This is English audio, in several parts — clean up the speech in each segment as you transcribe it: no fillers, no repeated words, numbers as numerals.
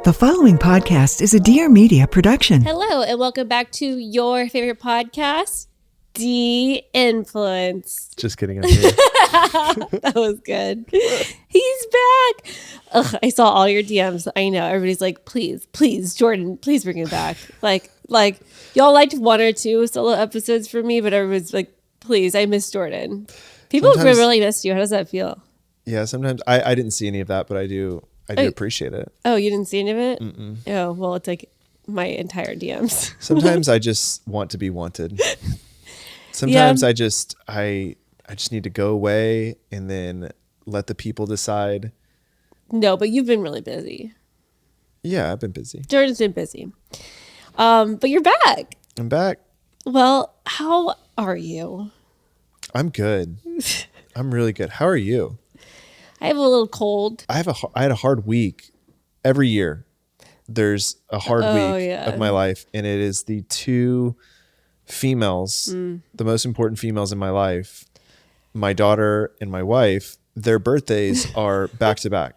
The following podcast is a Dear Media production. Hello, and welcome back to your favorite podcast, De-Influence. Just kidding. I'm here. That was good. He's back. Ugh, I saw all your DMs. I know. Everybody's like, please, Jordan, please bring it back. Like y'all liked one or two solo episodes for me, but everyone's like, please, I miss Jordan. People really missed you. How does that feel? Yeah, sometimes I didn't see any of that, but I do appreciate it. Oh, you didn't see any of it? Mm-mm. Oh, well, it's like my entire DMs. Sometimes I just want to be wanted. Sometimes I just need to go away and then let the people decide. No, but you've been really busy. Yeah, I've been busy. Jordan's been busy. But you're back. I'm back. Well, how are you? I'm good. I'm really good. How are you? I have a little cold. I had a hard week. Every year there's a hard week of my life, and it is the two females, the most important females in my life, my daughter and my wife. Their birthdays are back to back.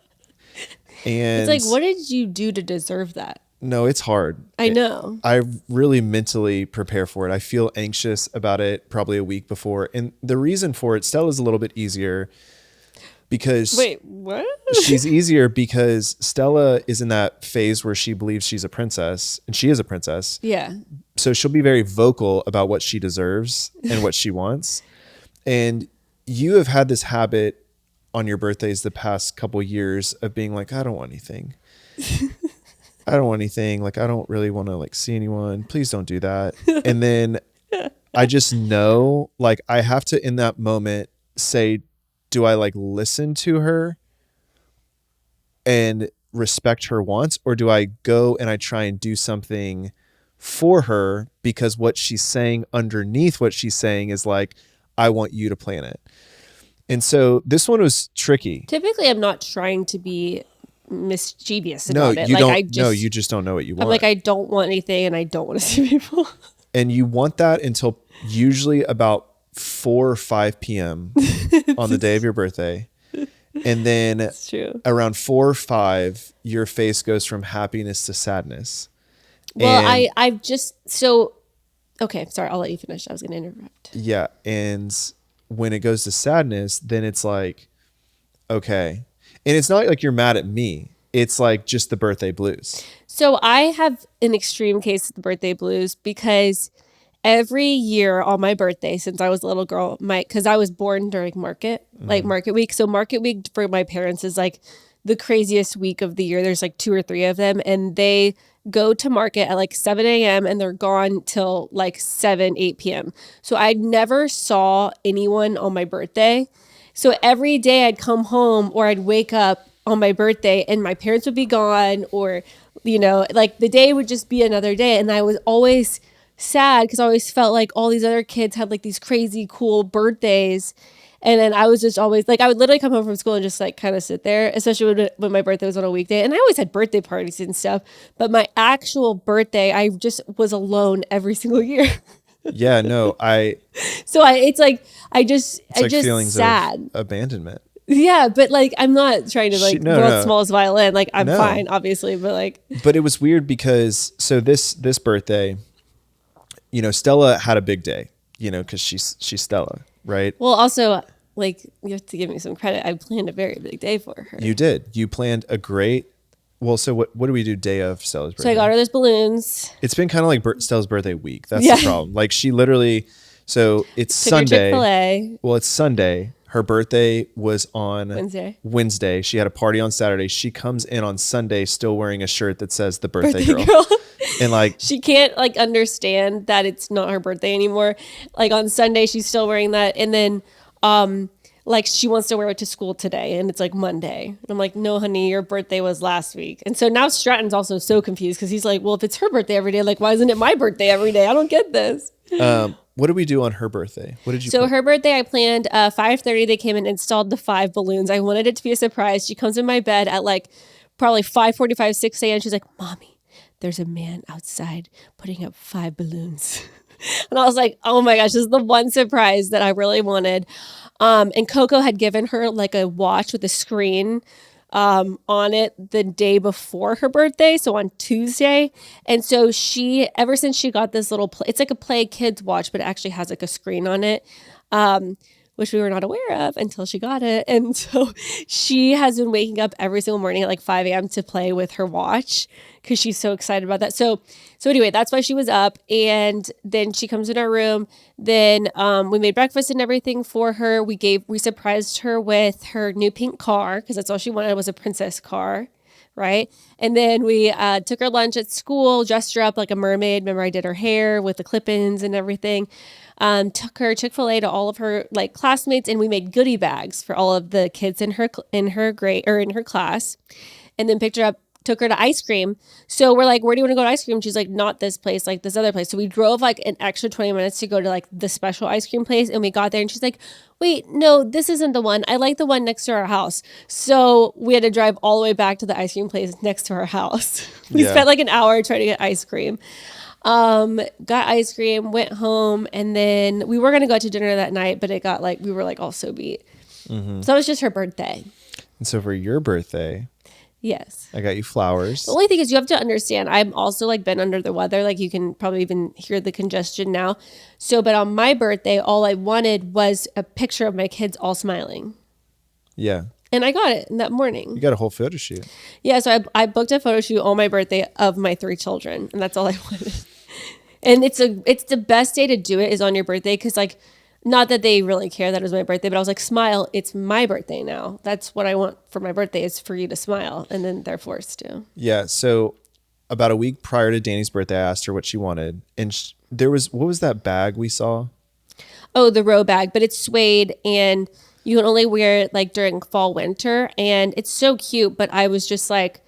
And it's like, what did you do to deserve that? No, it's hard. I know. I really mentally prepare for it. I feel anxious about it probably a week before. And the reason for it, Stella's a little bit easier because... Wait, what? She's easier because Stella is in that phase where she believes she's a princess, and she is a princess. Yeah. So she'll be very vocal about what she deserves and what she wants. And you have had this habit on your birthdays the past couple years of being like, I don't want anything. I don't want anything. Like, I don't really want to like see anyone. Please don't do that. And then I just know, like, I have to in that moment say, do I like listen to her and respect her wants, or do I go and I try and do something for her because what she's saying underneath what she's saying is like, I want you to plan it. And so this one was tricky. Typically, I'm not trying to be mischievous no, about it. You like, don't. You just don't know what you want. I'm like, I don't want anything, and I don't want to see people. And you want that until usually about 4 or 5 p.m. on the day of your birthday. And then That's true. Around 4 or 5, your face goes from happiness to sadness. Well, I've just, okay, sorry, I'll let you finish. I was going to interrupt. Yeah. And when it goes to sadness, then it's like, okay. And it's not like you're mad at me. It's like just the birthday blues. So I have an extreme case of the birthday blues because every year on my birthday since I was a little girl, because I was born during market week. So market week for my parents is like the craziest week of the year. There's like 2 or 3 of them, and they go to market at like 7 a.m. and they're gone till like 8 p.m. So I never saw anyone on my birthday. So every day I'd come home or I'd wake up on my birthday and my parents would be gone, or, you know, like the day would just be another day. And I was always sad because I always felt like all these other kids had like these crazy cool birthdays. And then I was just always like, I would literally come home from school and just like kind of sit there, especially when my birthday was on a weekday. And I always had birthday parties and stuff. But my actual birthday, I just was alone every single year. Yeah, no, it's like, I just feelings sad. Of abandonment. Yeah, but like, I'm not trying to like world's smallest violin. Like, I'm fine, obviously, but like. But it was weird because, so this birthday, you know, Stella had a big day, you know, because she's Stella, right? Well, also, like, you have to give me some credit. I planned a very big day for her. You did. You planned a great. Well, so what do we do day of Stella's birthday? So I got her those balloons. It's been kind of like Stella's birthday week. That's the problem. Like, she literally. So it's Took Sunday. Her Chick-fil-A. Well, it's Sunday. Her birthday was on Wednesday. She had a party on Saturday. She comes in on Sunday still wearing a shirt that says the birthday girl. And like, she can't like understand that it's not her birthday anymore. Like on Sunday, she's still wearing that. And then like she wants to wear it to school today, and it's like Monday. And I'm like, no, honey, your birthday was last week. And so now Stratton's also so confused because he's like, well, if it's her birthday every day, like, why isn't it my birthday every day? I don't get this. What did we do on her birthday? What did you? So her birthday, I planned 5:30. They came and installed the 5 balloons. I wanted it to be a surprise. She comes in my bed at like probably 5:45, 6 a.m. She's like, Mommy, there's a man outside putting up 5 balloons. And I was like, oh my gosh, this is the one surprise that I really wanted. And Coco had given her like a watch with a screen on it the day before her birthday, so on Tuesday. And so ever since she got this little it's like a play kids watch, but it actually has like a screen on it, which we were not aware of until she got it. And so she has been waking up every single morning at like 5 a.m. to play with her watch because she's so excited about that. So anyway, that's why she was up. And then she comes in our room. Then we made breakfast and everything for her. We surprised her with her new pink car because that's all she wanted was a princess car. Right. And then we took her lunch at school, dressed her up like a mermaid. Remember, I did her hair with the clip-ins and everything. Took her Chick-fil-A to all of her like classmates, and we made goodie bags for all of the kids in her grade or in her class. And then picked her up, took her to ice cream. So we're like, where do you want to go to ice cream? She's like, not this place, like this other place. So we drove like an extra 20 minutes to go to like the special ice cream place. And we got there and she's like, wait, no, this isn't the one. I like the one next to our house. So we had to drive all the way back to the ice cream place next to our house. We spent like an hour trying to get ice cream. Got ice cream, went home, and then we were going to go out to dinner that night, but it got like, we were like all so beat. So that was just her birthday. And so for your birthday, yes, I got you flowers. The only thing is you have to understand, I'm also like been under the weather. Like you can probably even hear the congestion now. So, but on my birthday, all I wanted was a picture of my kids all smiling. Yeah. And I got it in that morning. You got a whole photo shoot. Yeah. So I booked a photo shoot on my birthday of my 3 children. And that's all I wanted. And it's the best day to do it is on your birthday. Cause like, not that they really care that it was my birthday, but I was like, smile. It's my birthday now. That's what I want for my birthday is for you to smile. And then they're forced to. Yeah. So about a week prior to Dani's birthday, I asked her what she wanted. And what was that bag we saw? Oh, the row bag, but it's suede and you can only wear it like during fall, winter. And it's so cute. But I was just like,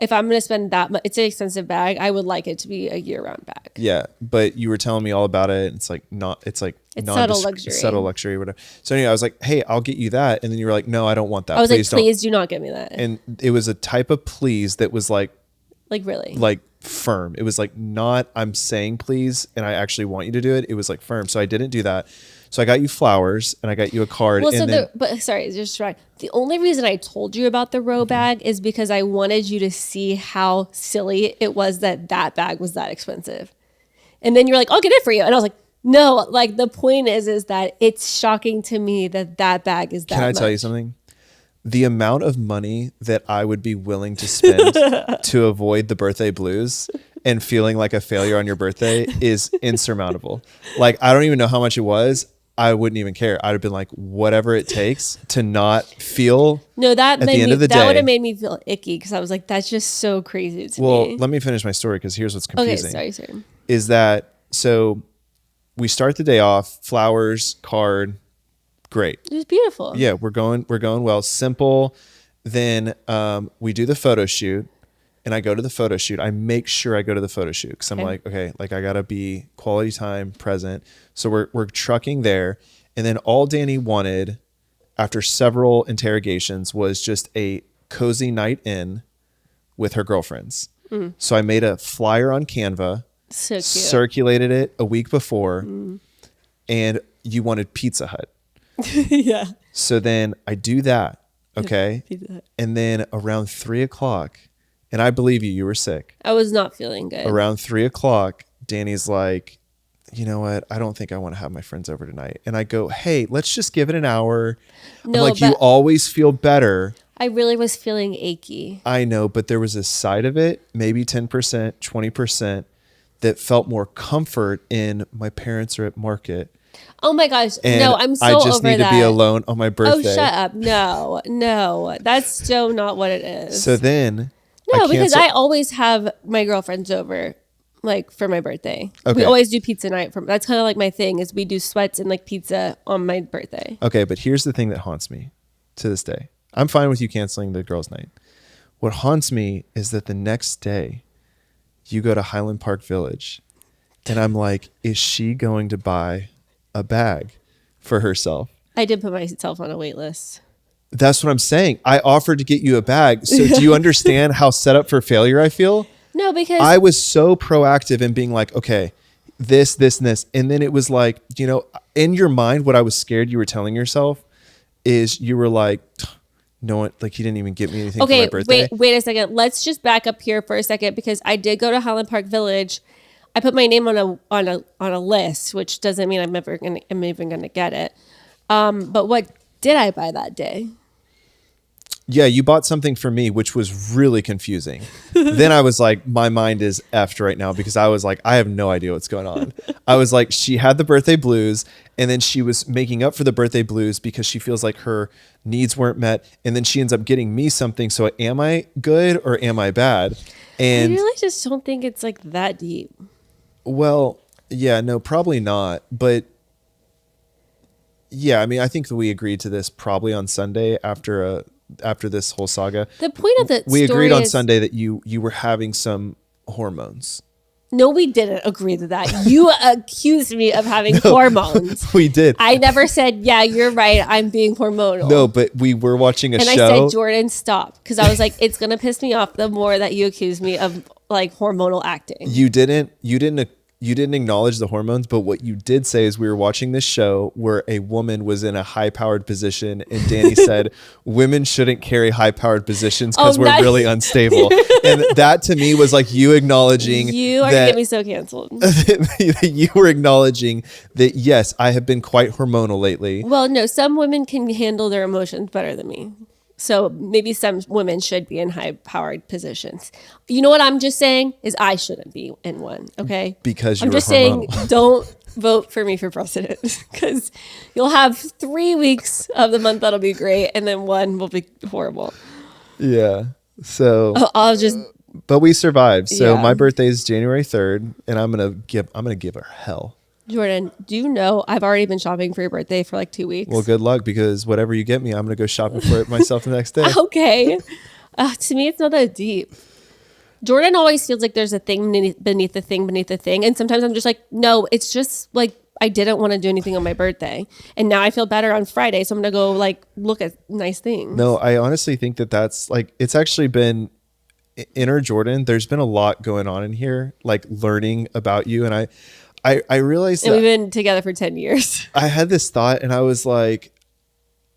if I'm going to spend that much, it's an expensive bag. I would like it to be a year-round bag. Yeah, but you were telling me all about it. It's subtle luxury. Subtle luxury, or whatever. So anyway, I was like, hey, I'll get you that. And then you were like, no, I don't want that. I was please do not get me that. And it was a type of please that was like really? Like firm. It was like not, I'm saying please, and I actually want you to do it. It was like firm. So I didn't do that. So I got you flowers and I got you a card. Well, just right. The only reason I told you about the row bag is because I wanted you to see how silly it was that bag was that expensive. And then you're like, I'll get it for you. And I was like, no, like the point is that it's shocking to me that bag is that much. Can I tell you something? The amount of money that I would be willing to spend to avoid the birthday blues and feeling like a failure on your birthday is insurmountable. Like, I don't even know how much it was. I wouldn't even care. I'd have been like, whatever it takes to not feel. No, that would have made me feel icky because I was like, that's just so crazy to me. Well, let me finish my story because here's what's confusing. Okay, sorry. Is that so? We start the day off, flowers, card, great. It was beautiful. Yeah, we're going well. Simple. Then we do the photo shoot. And I go to the photo shoot. I make sure I go to the photo shoot because I'm like, okay, like I gotta be quality time present. So we're trucking there, and then all Dani wanted, after several interrogations, was just a cozy night in with her girlfriends. So I made a flyer on Canva, so cute. Circulated it a week before, and you wanted Pizza Hut. Yeah. So then I do that, okay, and then around 3:00. And I believe you were sick. I was not feeling good. Around 3:00, Dani's like, you know what? I don't think I want to have my friends over tonight. And I go, hey, let's just give it an hour. No, I'm like, you always feel better. I really was feeling achy. I know, but there was a side of it, maybe 10%, 20%, that felt more comfort in my parents are at market. Oh my gosh. And no, I'm so over that. I just need to be alone on my birthday. Oh, shut up. No. That's so not what it is. So then... No, because I always have my girlfriends over, like for my birthday. Okay. We always do pizza night. That's kind of like my thing is we do sweats and like pizza on my birthday. Okay, but here's the thing that haunts me to this day. I'm fine with you canceling the girls' night. What haunts me is that the next day you go to Highland Park Village and I'm like, is she going to buy a bag for herself? I did put myself on a wait list. That's what I'm saying. I offered to get you a bag. So do you understand how set up for failure I feel? No, because I was so proactive in being like, okay, this, and this. And then it was like, in your mind, what I was scared you were telling yourself is you were like, no one, like he didn't even get me anything for my Okay, birthday. wait a second. Let's just back up here for a second because I did go to Highland Park Village. I put my name on a list, which doesn't mean I'm even gonna get it. But what did I buy that day? Yeah, you bought something for me, which was really confusing. Then I was like, my mind is effed right now because I was like, I have no idea what's going on. I was like, she had the birthday blues and then she was making up for the birthday blues because she feels like her needs weren't met. And then she ends up getting me something. So am I good or am I bad? And I really just don't think it's like that deep. Well, yeah, no, probably not. But yeah, I mean, I think that we agreed to this probably on Sunday after this whole saga. The point of the we story agreed on is, Sunday that you were having some hormones. No, we didn't agree to that. You accused me of having hormones. We did. I never said, yeah, you're right. I'm being hormonal. No, but we were watching a and show. And I said, Jordan, stop. Because I was like, it's going to piss me off the more that you accuse me of like hormonal acting. You didn't acknowledge the hormones, but what you did say is we were watching this show where a woman was in a high-powered position and Dani said women shouldn't carry high-powered positions because we're really unstable. And that to me was like you acknowledging you are going to get me so canceled. You were acknowledging that, yes, I have been quite hormonal lately. Well, no, some women can handle their emotions better than me. So maybe some women should be in high-powered positions. You know what I'm just saying is I shouldn't be in one, okay? Because I'm just saying don't vote for me for president because you'll have 3 weeks of the month that'll be great and then one will be horrible. Yeah. So but we survived. So my birthday is January 3rd and I'm going to give her hell. Jordan, do you know I've already been shopping for your birthday for like 2 weeks? Well, good luck because whatever you get me, I'm going to go shopping for it myself the next day. Okay. To me, it's not that deep. Jordan always feels like there's a thing beneath the thing. And sometimes I'm just like, no, it's just like I didn't want to do anything on my birthday. And now I feel better on Friday. So I'm going to go like look at nice things. No, I honestly think that's like, it's actually been inner Jordan. There's been a lot going on in here, like learning about you. And I realized that we've been together for 10 years. I had this thought and I was like,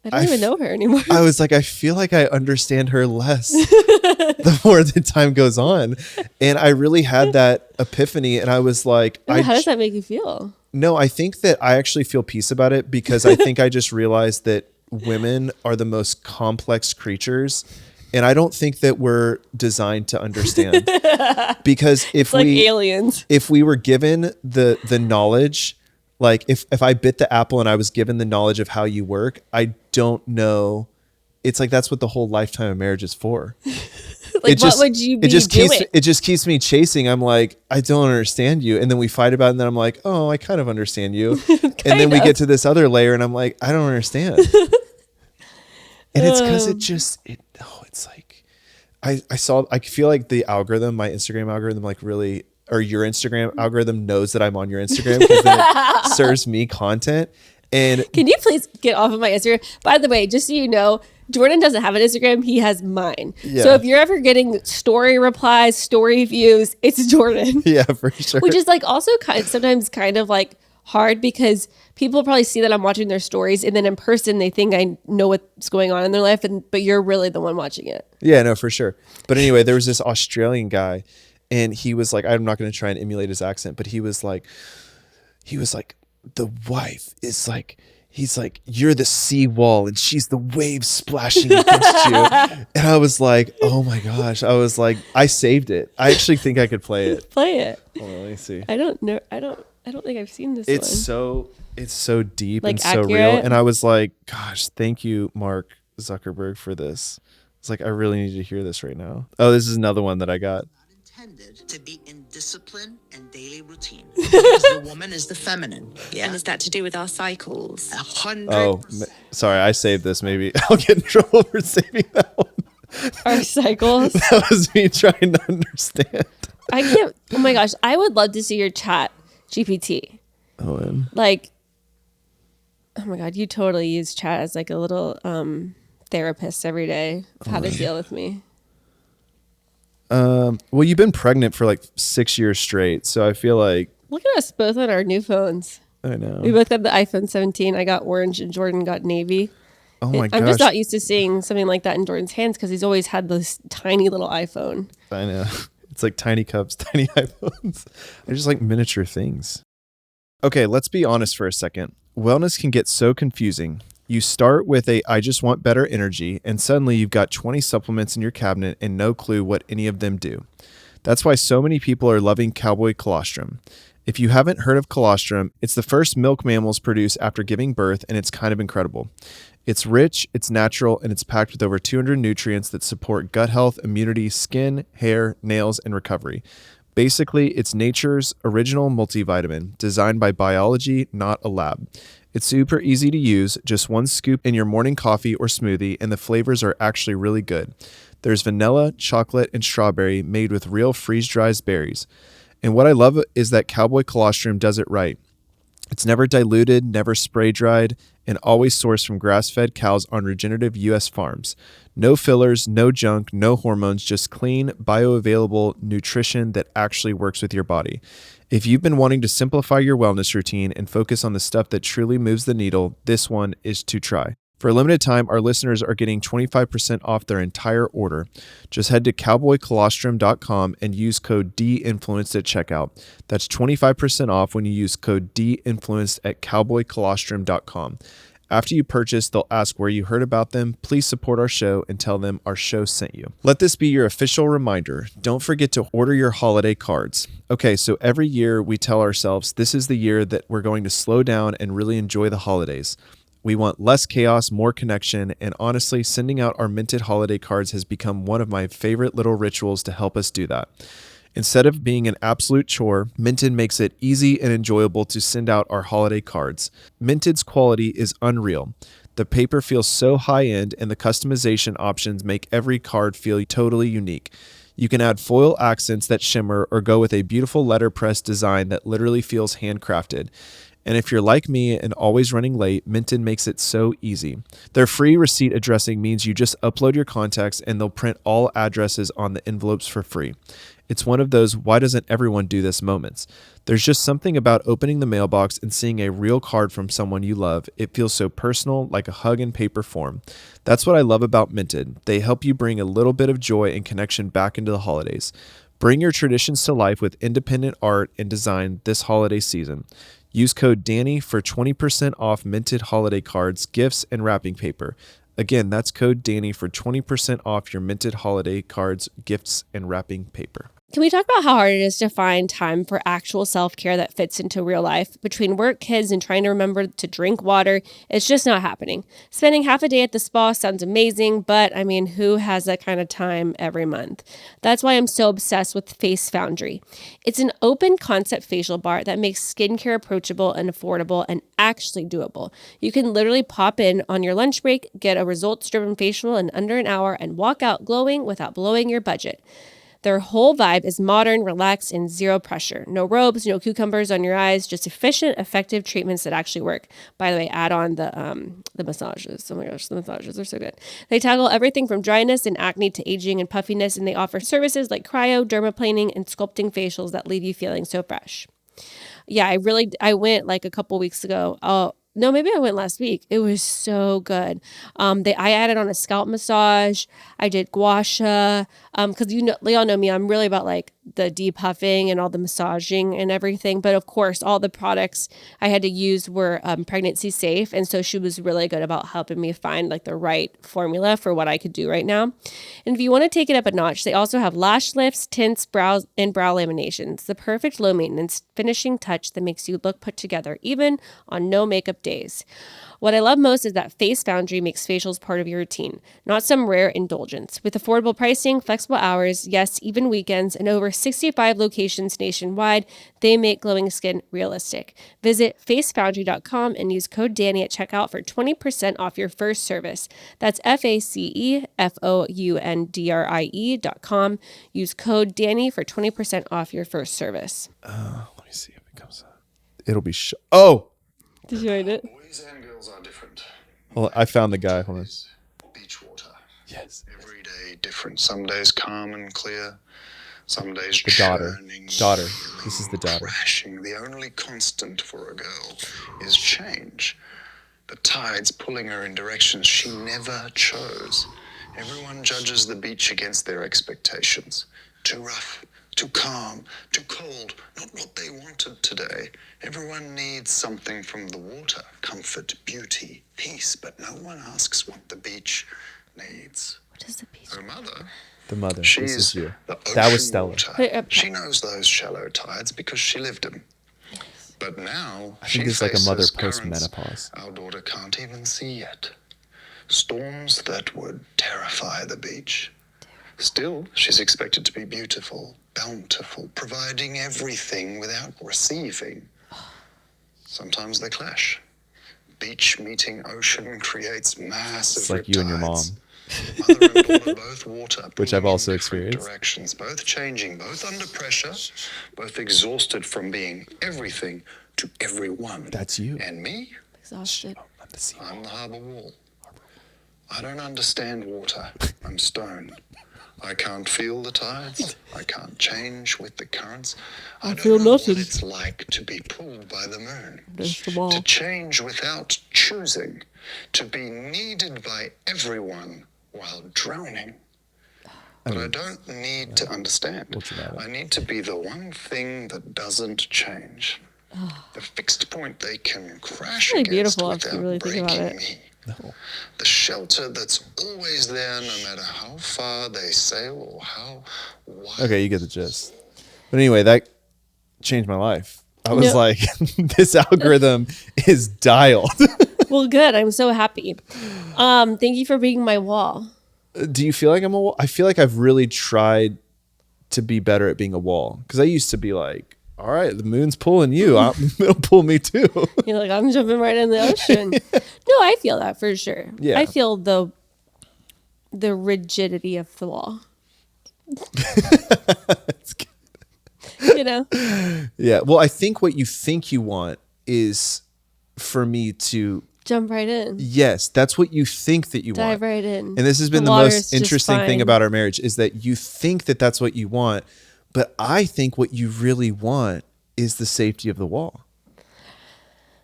I don't even know her anymore. I was like, I feel like I understand her less the more the time goes on. And I really had that epiphany and I was like, how does that make you feel? No, I think that I actually feel peace about it because I think I just realized that women are the most complex creatures. And I don't think that we're designed to understand because if aliens, if we were given the knowledge, like if I bit the apple and I was given the knowledge of how you work, I don't know. It's like, that's what the whole lifetime of marriage is for. Like, what would you be doing? It just keeps me chasing. I'm like, I don't understand you. And then we fight about it and then I'm like, oh, I kind of understand you. And then we get to this other layer and I'm like, I don't understand. And it's because it's like, I feel like the algorithm, my Instagram algorithm, like really, or your Instagram algorithm knows that I'm on your Instagram because then it serves me content. And can you please get off of my Instagram? By the way, just so you know, Jordan doesn't have an Instagram. He has mine. Yeah. So if you're ever getting story replies, story views, it's Jordan. Yeah, for sure. Which is like also sometimes kind of like hard because people probably see that I'm watching their stories and then in person they think I know what's going on in their life, but you're really the one watching it. Yeah, no, for sure. But anyway, there was this Australian guy and he was like, I'm not going to try and emulate his accent, but he was like, the wife is like, he's like, you're the seawall and she's the waves splashing against you. And I was like, oh my gosh. I was like, I saved it. I actually think I could play it. Play it. Hold on, let me see. I don't know. I don't think I've seen this one. It's so deep like and accurate. so real. And I was like, gosh, thank you, Mark Zuckerberg, for this. It's like, I really need to hear this right now. Oh, this is another one that I got. Intended to be in discipline and daily routine. Because the woman is the feminine. Yeah. And is that to do with our cycles? 100%. Oh, sorry, I saved this. Maybe I'll get in trouble for saving that one. Our cycles. That was me trying to understand. I can't. Oh my gosh, I would love to see your chat GPT. Oh, man. Like, oh my God, you totally use chat as like a little therapist every day of how to deal with me. Well, you've been pregnant for like 6 years straight, so I feel like. Look at us both on our new phones. I know. We both got the iPhone 17. I got orange and Jordan got navy. Oh my I'm just gosh. not used to seeing something like that in Jordan's hands because he's always had this tiny little iPhone. I know. It's like tiny cups, tiny iPhones. I just like miniature things. Okay, let's be honest for a second. Wellness can get so confusing. You start with I just want better energy, and suddenly you've got 20 supplements in your cabinet and no clue what any of them do. That's why so many people are loving cowboy colostrum. If you haven't heard of colostrum, it's the first milk mammals produce after giving birth, and it's kind of incredible. It's rich, it's natural, and it's packed with over 200 nutrients that support gut health, immunity, skin, hair, nails, and recovery. Basically, it's nature's original multivitamin, designed by biology, not a lab. It's super easy to use, just one scoop in your morning coffee or smoothie, and the flavors are actually really good. There's vanilla, chocolate, and strawberry made with real freeze-dried berries. And what I love is that Cowboy Colostrum does it right. It's never diluted, never spray dried, and always sourced from grass-fed cows on regenerative U.S. farms. No fillers, no junk, no hormones, just clean, bioavailable nutrition that actually works with your body. If you've been wanting to simplify your wellness routine and focus on the stuff that truly moves the needle, this one is to try. For a limited time, our listeners are getting 25% off their entire order. Just head to cowboycolostrum.com and use code DINFLUENCED at checkout. That's 25% off when you use code DINFLUENCED at cowboycolostrum.com. After you purchase, they'll ask where you heard about them. Please support our show and tell them our show sent you. Let this be your official reminder. Don't forget to order your holiday cards. Okay, so every year we tell ourselves this is the year that we're going to slow down and really enjoy the holidays. We want less chaos, more connection, and honestly, sending out our minted holiday cards has become one of my favorite little rituals to help us do that. Instead of being an absolute chore, Minted makes it easy and enjoyable to send out our holiday cards. Minted's quality is unreal. The paper feels so high-end, and the customization options make every card feel totally unique. You can add foil accents that shimmer or go with a beautiful letterpress design that literally feels handcrafted. And if you're like me and always running late, Minted makes it so easy. Their free receipt addressing means you just upload your contacts and they'll print all addresses on the envelopes for free. It's one of those why doesn't everyone do this moments. There's just something about opening the mailbox and seeing a real card from someone you love. It feels so personal, like a hug in paper form. That's what I love about Minted. They help you bring a little bit of joy and connection back into the holidays. Bring your traditions to life with independent art and design this holiday season. Use code DANNY for 20% off Minted holiday cards, gifts, and wrapping paper. Again, that's code DANNY for 20% off your Minted holiday cards, gifts, and wrapping paper. Can we talk about how hard it is to find time for actual self-care that fits into real life? Between work, kids, and trying to remember to drink water, it's just not happening. Spending half a day at the spa sounds amazing, but I mean, who has that kind of time every month? That's why I'm so obsessed with Face Foundry. It's an open concept facial bar that makes skincare approachable and affordable and actually doable. You can literally pop in on your lunch break, get a results-driven facial in under an hour, and walk out glowing without blowing your budget. Their whole vibe is modern, relaxed, and zero pressure. No robes, no cucumbers on your eyes, just efficient, effective treatments that actually work. By the way, add on the massages. Oh my gosh, the massages are so good. They tackle everything from dryness and acne to aging and puffiness, and they offer services like cryo, dermaplaning, and sculpting facials that leave you feeling so fresh. Yeah, I went like a couple weeks ago. Oh, no, maybe I went last week. It was so good. I added on a scalp massage. I did gua sha. Because y'all know me, I'm really about like the depuffing and all the massaging and everything. But of course, all the products I had to use were pregnancy safe, and so she was really good about helping me find like the right formula for what I could do right now. And if you want to take it up a notch, they also have lash lifts, tints, brows, and brow laminations. The perfect low maintenance finishing touch that makes you look put together, even on no makeup days. What I love most is that Face Foundry makes facials part of your routine, not some rare indulgence. With affordable pricing, flexible hours, yes, even weekends, and over 65 locations nationwide, they make glowing skin realistic. Visit facefoundry.com and use code DANNY at checkout for 20% off your first service. That's FACEFOUNDRIE.com. Use code DANNY for 20% off your first service. Let me see if it comes up. It'll be Oh! Did you find it? Boys and girls are different. Hold on, I found the guy. Hold on. Beach water. Yes. Every day different. Some days calm and clear. Some days The daughter. churning, Daughter. This is the daughter. crashing. The only constant for a girl is change. The tides pulling her in directions she never chose. Everyone judges the beach against their expectations. Too rough, too calm, too cold, not what they wanted today. Everyone needs something from the water. Comfort, beauty, peace, but no one asks what the beach needs. What is the beach? Her mother, The mother. This she's is you. the That was ocean Stella. water. Put it up She top. knows those shallow tides because she lived them. But now I she think it's like a mother faces currents post-menopause. our daughter can't even see yet. Storms that would terrify the beach. Still, she's expected to be beautiful, bountiful, providing everything without receiving. Sometimes they clash. Beach meeting ocean creates massive It's like you and your mom. riptides. Mother and daughter, both water, Which I've pulling in also different experienced. Directions, both changing, both under pressure, both exhausted from being everything to everyone. That's you. And me, Exhausted. I'm the sea. I'm the harbour wall. I don't understand water. I'm stone. I can't feel the tides. I can't change with the currents. I don't feel know nothing. what it's like to be pulled by the moon. There's the wall. To change without choosing. To be needed by everyone while drowning. But I don't need to understand. What's the matter? I need to be the one thing that doesn't change. The fixed point they can crash really against beautiful if you without really think about breaking it. me. The shelter that's always there no matter how far they sail or how wide. Okay, you get the gist. But anyway, that changed my life. I was No. like, this algorithm is dialed. Well, good. I'm so happy. Thank you for being my wall. Do you feel like I'm a wall? I feel like I've really tried to be better at being a wall. Because I used to be like, all right, the moon's pulling you. It'll pull me too. You're like, I'm jumping right in the ocean. No, I feel that for sure. Yeah. I feel the rigidity of the wall. You know? Yeah. Well, I think what you think you want is for me to, Jump right in. yes, that's what you think that you Dive want. right in. And this has been the water's most just interesting thing fine. about our marriage is that you think that that's what you want. But I think what you really want is the safety of the wall.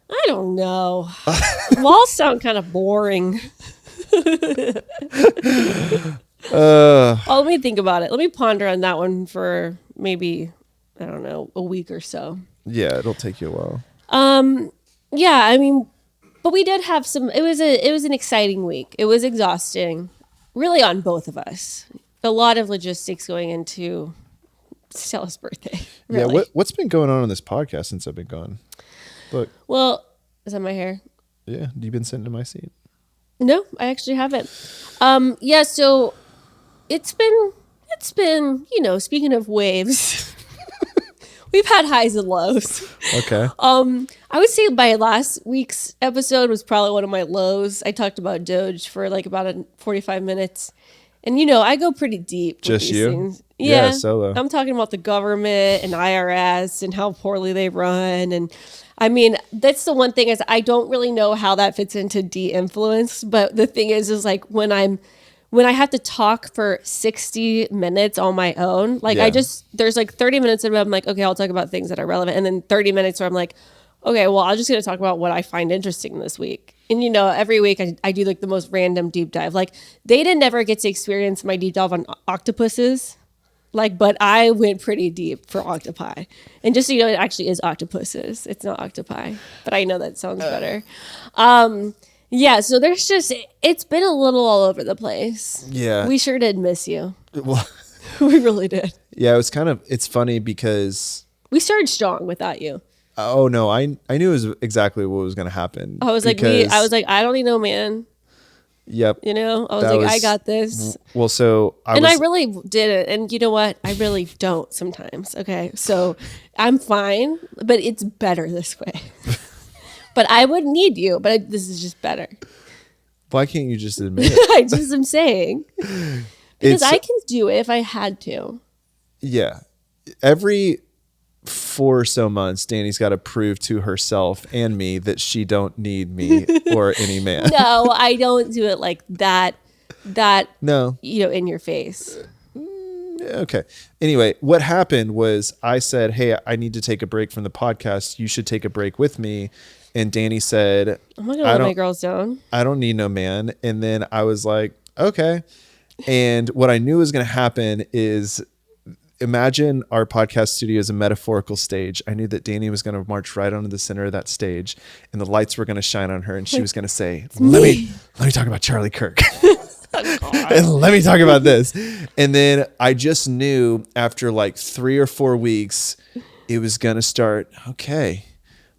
I don't know. Walls sound kind of boring. Well, let me think about it. Let me ponder on that one for maybe, I don't know, a week or so. Yeah, it'll take you a while. Yeah, I mean, but we did have some. It was an exciting week. It was exhausting, really, on both of us. A lot of logistics going into Stella's birthday. Really. Yeah, what's been going on this podcast since I've been gone? Look, Well, is that my hair? yeah, you've been sitting in my seat. No, I actually haven't. Yeah, so it's been, speaking of waves, we've had highs and lows. Okay. I would say my last week's episode was probably one of my lows. I talked about Doge for like about 45 minutes. And I go pretty deep. Just with these you? things. Yeah, Yeah, solo. I'm talking about the government and IRS and how poorly they run. And I mean, that's the one thing is I don't really know how that fits into de-influence. But the thing is like when I have to talk for 60 minutes on my own, like Yeah. there's like 30 minutes of it, I'm like, okay, I'll talk about things that are relevant. And then 30 minutes where I'm like, okay, well, I'm just going to talk about what I find interesting this week. And, every week I do like the most random deep dive. Like they didn't ever get to experience my deep dive on octopuses. But I went pretty deep for octopi. And just so you know, it actually is octopuses. It's not octopi. But I know that sounds better. Yeah, so it's been a little all over the place. Yeah. We sure did miss you. Well, We really did. yeah, it's funny because, We started strong without you. oh no, I knew it was exactly what was going to happen. I was like, I don't need no man. Yep. I was That like, I was- got this. Well, so I really did it. And you know what? I really don't sometimes. Okay. So I'm fine, but it's better this way. But I would need you, but this is just better. why can't you just admit it? I just am saying. Because It's- I can do it if I had to. Yeah. Every 4 or so months, Danny's got to prove to herself and me that she don't need me or any man. No, I don't do it like that. No. In your face. Okay. Anyway, what happened was I said, hey, I need to take a break from the podcast. You should take a break with me. And Dani said, I'm not gonna let my girls down. I don't need no man. And then I was like, okay. And what I knew was going to happen is, imagine our podcast studio as a metaphorical stage. I knew that Dani was going to march right onto the center of that stage, and the lights were going to shine on her, and she was going to say, let me talk about Charlie Kirk. And let me talk about this. And then I just knew after like 3 or 4 weeks, it was going to start. Okay,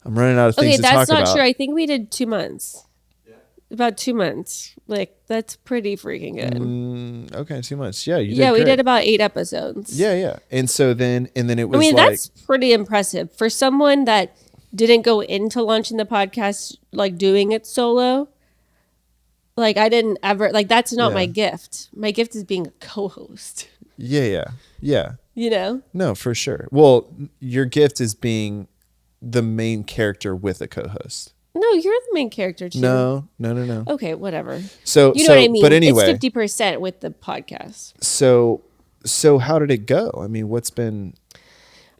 I'm running out of things to talk about. Okay, that's not true. I think we did 2 months. About 2 months. Like, that's pretty freaking good. Okay, 2 months. Yeah, you did. Yeah, we great. did about 8 episodes. Yeah. And so then it was I mean, like, that's pretty impressive for someone that didn't go into launching the podcast like doing it solo. Like, I didn't ever, like, that's not my gift. My gift is being a co-host. Yeah. You know? No, for sure. Well, your gift is being the main character with a co-host. No, you're the main character too. No. Okay, whatever. So you know what I mean. But anyway, it's 50% with the podcast. So how did it go? I mean, what's been?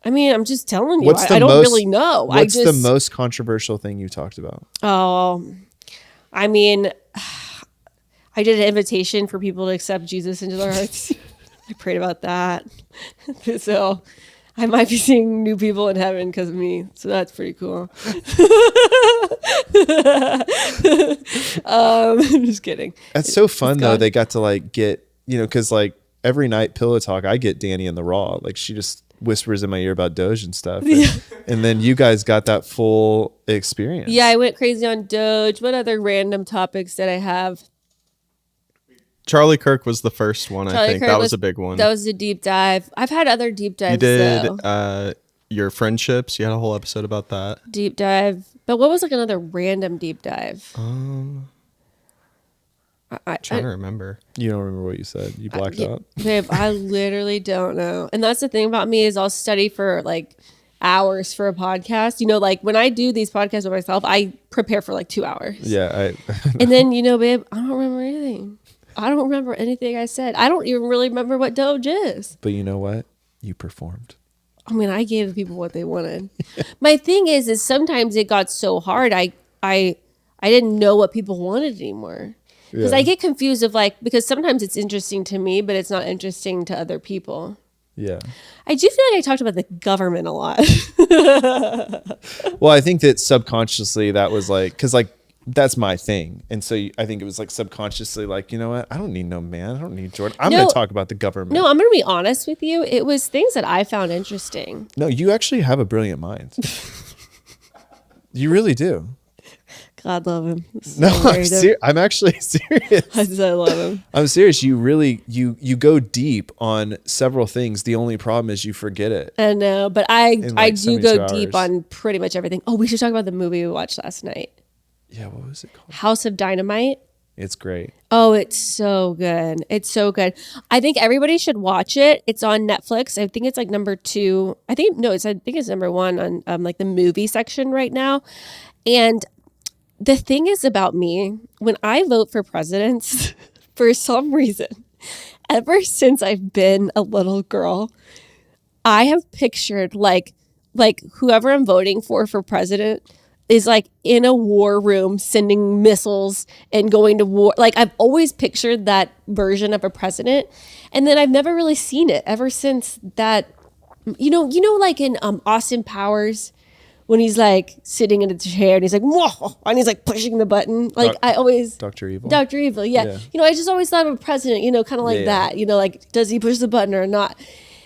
I mean, I'm just telling you. What's I don't really know. What's the most controversial thing you talked about? Oh, I mean, I did an invitation for people to accept Jesus into their hearts. I prayed about that. So I might be seeing new people in heaven because of me. So that's pretty cool. I'm just kidding. That's so fun though. They got to like get, because like every night pillow talk, I get Dani in the raw. Like she just whispers in my ear about Doge and stuff. And then you guys got that full experience. Yeah, I went crazy on Doge. What other random topics did I have? Charlie Kirk was the first one, I think. That was a big one. That was a deep dive. I've had other deep dives. You did your friendships. You had a whole episode about that. Deep dive. But what was like another random deep dive? I'm trying to remember. You don't remember what you said. You blacked out. Babe, I literally don't know. And that's the thing about me is I'll study for like hours for a podcast. Like when I do these podcasts with myself, I prepare for like 2 hours. Yeah. And then, babe, I don't remember anything. I don't remember anything I said. I don't even really remember what Doge is. But you know what? You performed. I mean, I gave the people what they wanted. My thing is sometimes it got so hard. I didn't know what people wanted anymore. Because I get confused because sometimes it's interesting to me, but it's not interesting to other people. Yeah. I do feel like I talked about the government a lot. Well, I think that subconsciously that was like, because like, that's my thing. And so I think it was like subconsciously like, you know what? I don't need no man. I don't need Jordan. I'm going to talk about the government. No, I'm going to be honest with you. It was things that I found interesting. No, you actually have a brilliant mind. You really do. God love him. No, I'm actually serious. I love him. I'm serious. You really, you go deep on several things. The only problem is you forget it. I know, but I do go deep hours. on pretty much everything. Oh, we should talk about the movie we watched last night. Yeah, what was it called? House of Dynamite. It's great. Oh, it's so good. It's so good. I think everybody should watch it. It's on Netflix. I think it's like number 2. I think it's number 1 on like the movie section right now. And the thing is about me, when I vote for presidents, for some reason, ever since I've been a little girl, I have pictured like whoever I'm voting for president is like in a war room sending missiles and going to war. Like I've always pictured that version of a president. And then I've never really seen it ever since that, like in Austin Powers, when he's like sitting in a chair and he's like, whoa, and he's like pushing the button. Like Dr. Evil. Dr. Evil, yeah. I just always thought of a president, kind of like that, like, does he push the button or not?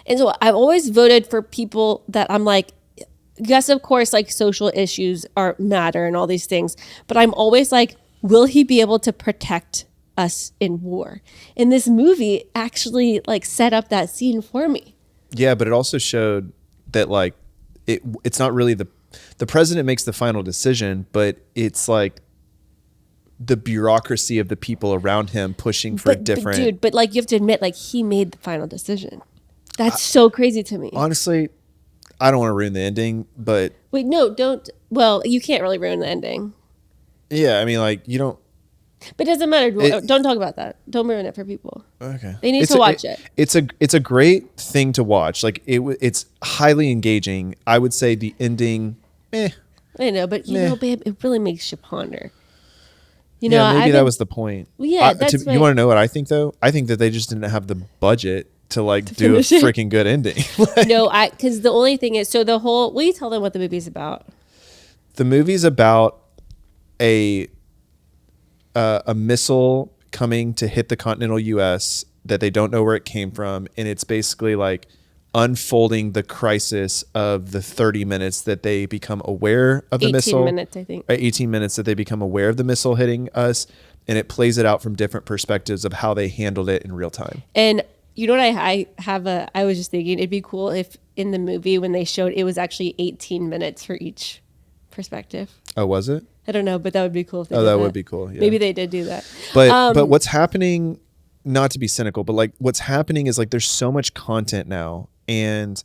And so I've always voted for people that I'm like, yes, of course, like social issues matter and all these things. But I'm always like, will he be able to protect us in war? And this movie actually like set up that scene for me. Yeah, but it also showed that like it's not really the president makes the final decision, but it's like the bureaucracy of the people around him pushing for different. But like you have to admit, like he made the final decision. That's so crazy to me. Honestly, I don't want to ruin the ending, but wait, no, don't. Well, you can't really ruin the ending. Yeah, I mean, like you don't. But it doesn't matter. Don't talk about that. Don't ruin it for people. Okay. They need to watch it. It's a great thing to watch. Like it's highly engaging. I would say the ending, I know, but babe, it really makes you ponder. Maybe that was the point. Yeah, you want to know what I think though? I think that they just didn't have the budget to do a freaking good ending. No, because the only thing is, so the whole. Will you tell them what the movie's about? The movie's about a missile coming to hit the continental U.S. that they don't know where it came from, and it's basically like unfolding the crisis of the 30 minutes that they become aware of the missile. 18 minutes, I think. 18 minutes that they become aware of the missile hitting us, and it plays it out from different perspectives of how they handled it in real time. And you know what I was just thinking, it'd be cool if in the movie when they showed it was actually 18 minutes for each perspective. Oh, was it? I don't know, but that would be cool if they did that that. would be cool. Yeah. Maybe they did do that. But what's happening, not to be cynical, but like what's happening is like there's so much content now, and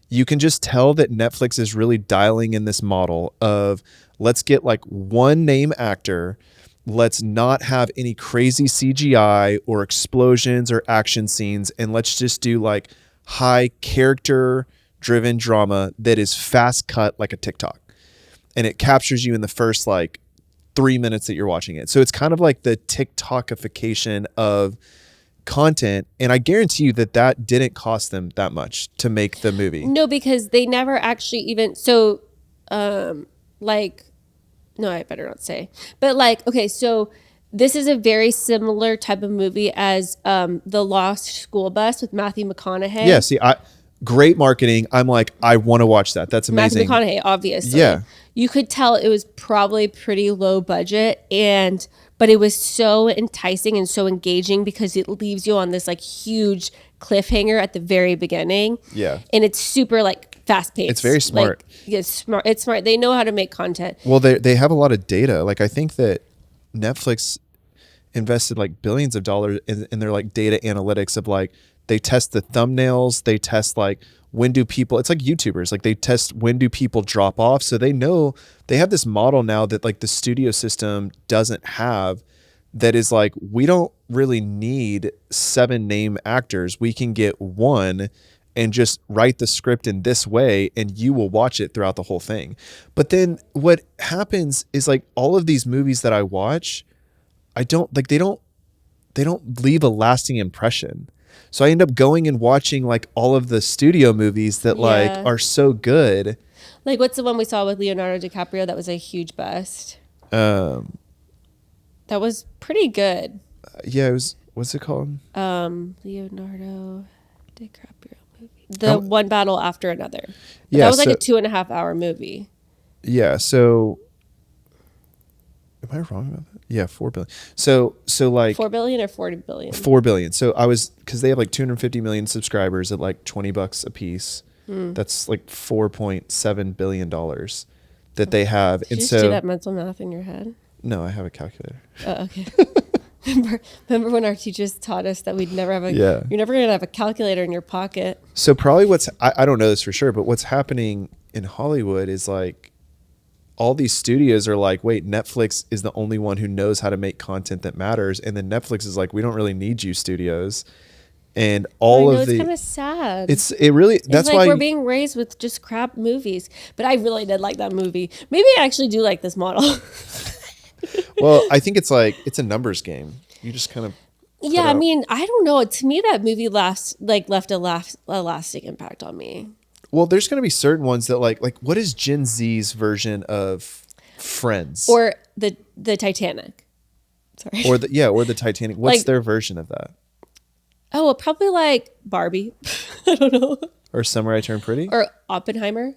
you can just tell that Netflix is really dialing in this model of let's get like one name actor, let's not have any crazy CGI or explosions or action scenes, and let's just do like high character driven drama that is fast cut like a TikTok. And it captures you in the first like 3 minutes that you're watching it. So it's kind of like the TikTokification of content. And I guarantee you that didn't cost them that much to make the movie. No, because they never actually even, so like, no, I better not say. But like, okay, so this is a very similar type of movie as The Lost School Bus with Matthew McConaughey. Yeah, see, great marketing. I'm like, I want to watch that. That's amazing. Matthew McConaughey, obviously. Yeah. You could tell it was probably pretty low budget, but it was so enticing and so engaging because it leaves you on this like huge cliffhanger at the very beginning. Yeah. And it's super like fast paced. It's very smart. Like, it's smart. They know how to make content. Well, they have a lot of data. Like I think that Netflix invested like billions of dollars in their like data analytics of like, they test the thumbnails, they test like when do people, it's like YouTubers, like they test when do people drop off. So they know, they have this model now that like the studio system doesn't have, that is like, we don't really need 7 name actors. We can get one and just write the script in this way and you will watch it throughout the whole thing. But then what happens is like all of these movies that I watch, they don't leave a lasting impression. So I end up going and watching like all of the studio movies that like are so good. Like what's the one we saw with Leonardo DiCaprio that was a huge bust? That was pretty good. Yeah, it was. What's it called? Leonardo DiCaprio movie. The One Battle After Another. But Yeah, that was like a 2.5 hour movie. Yeah. So, am I wrong about that? Yeah, 4 billion. So like 4 billion or 40 billion? 4 billion. So because they have like 250 million subscribers at like $20 a piece. That's like $4.7 billion that they have. Did you just do that mental math in your head? No, I have a calculator. Oh, okay. Remember when our teachers taught us that we'd never have Yeah. You're never going to have a calculator in your pocket. So probably I don't know this for sure, but what's happening in Hollywood is like all these studios are like, wait, Netflix is the only one who knows how to make content that matters. And then Netflix is like, we don't really need you studios. And it's kind of sad. That's like why we're being raised with just crap movies. But I really did like that movie. Maybe I actually do like this model. Well, I think it's a numbers game. You just kind of I mean, I don't know. To me, that movie left a lasting impact on me. Well, there's going to be certain ones that like what is Gen Z's version of Friends or the Titanic? Sorry. Or the Titanic. What's their version of that? Oh, well, probably like Barbie. I don't know. Or Summer I Turned Pretty? Or Oppenheimer?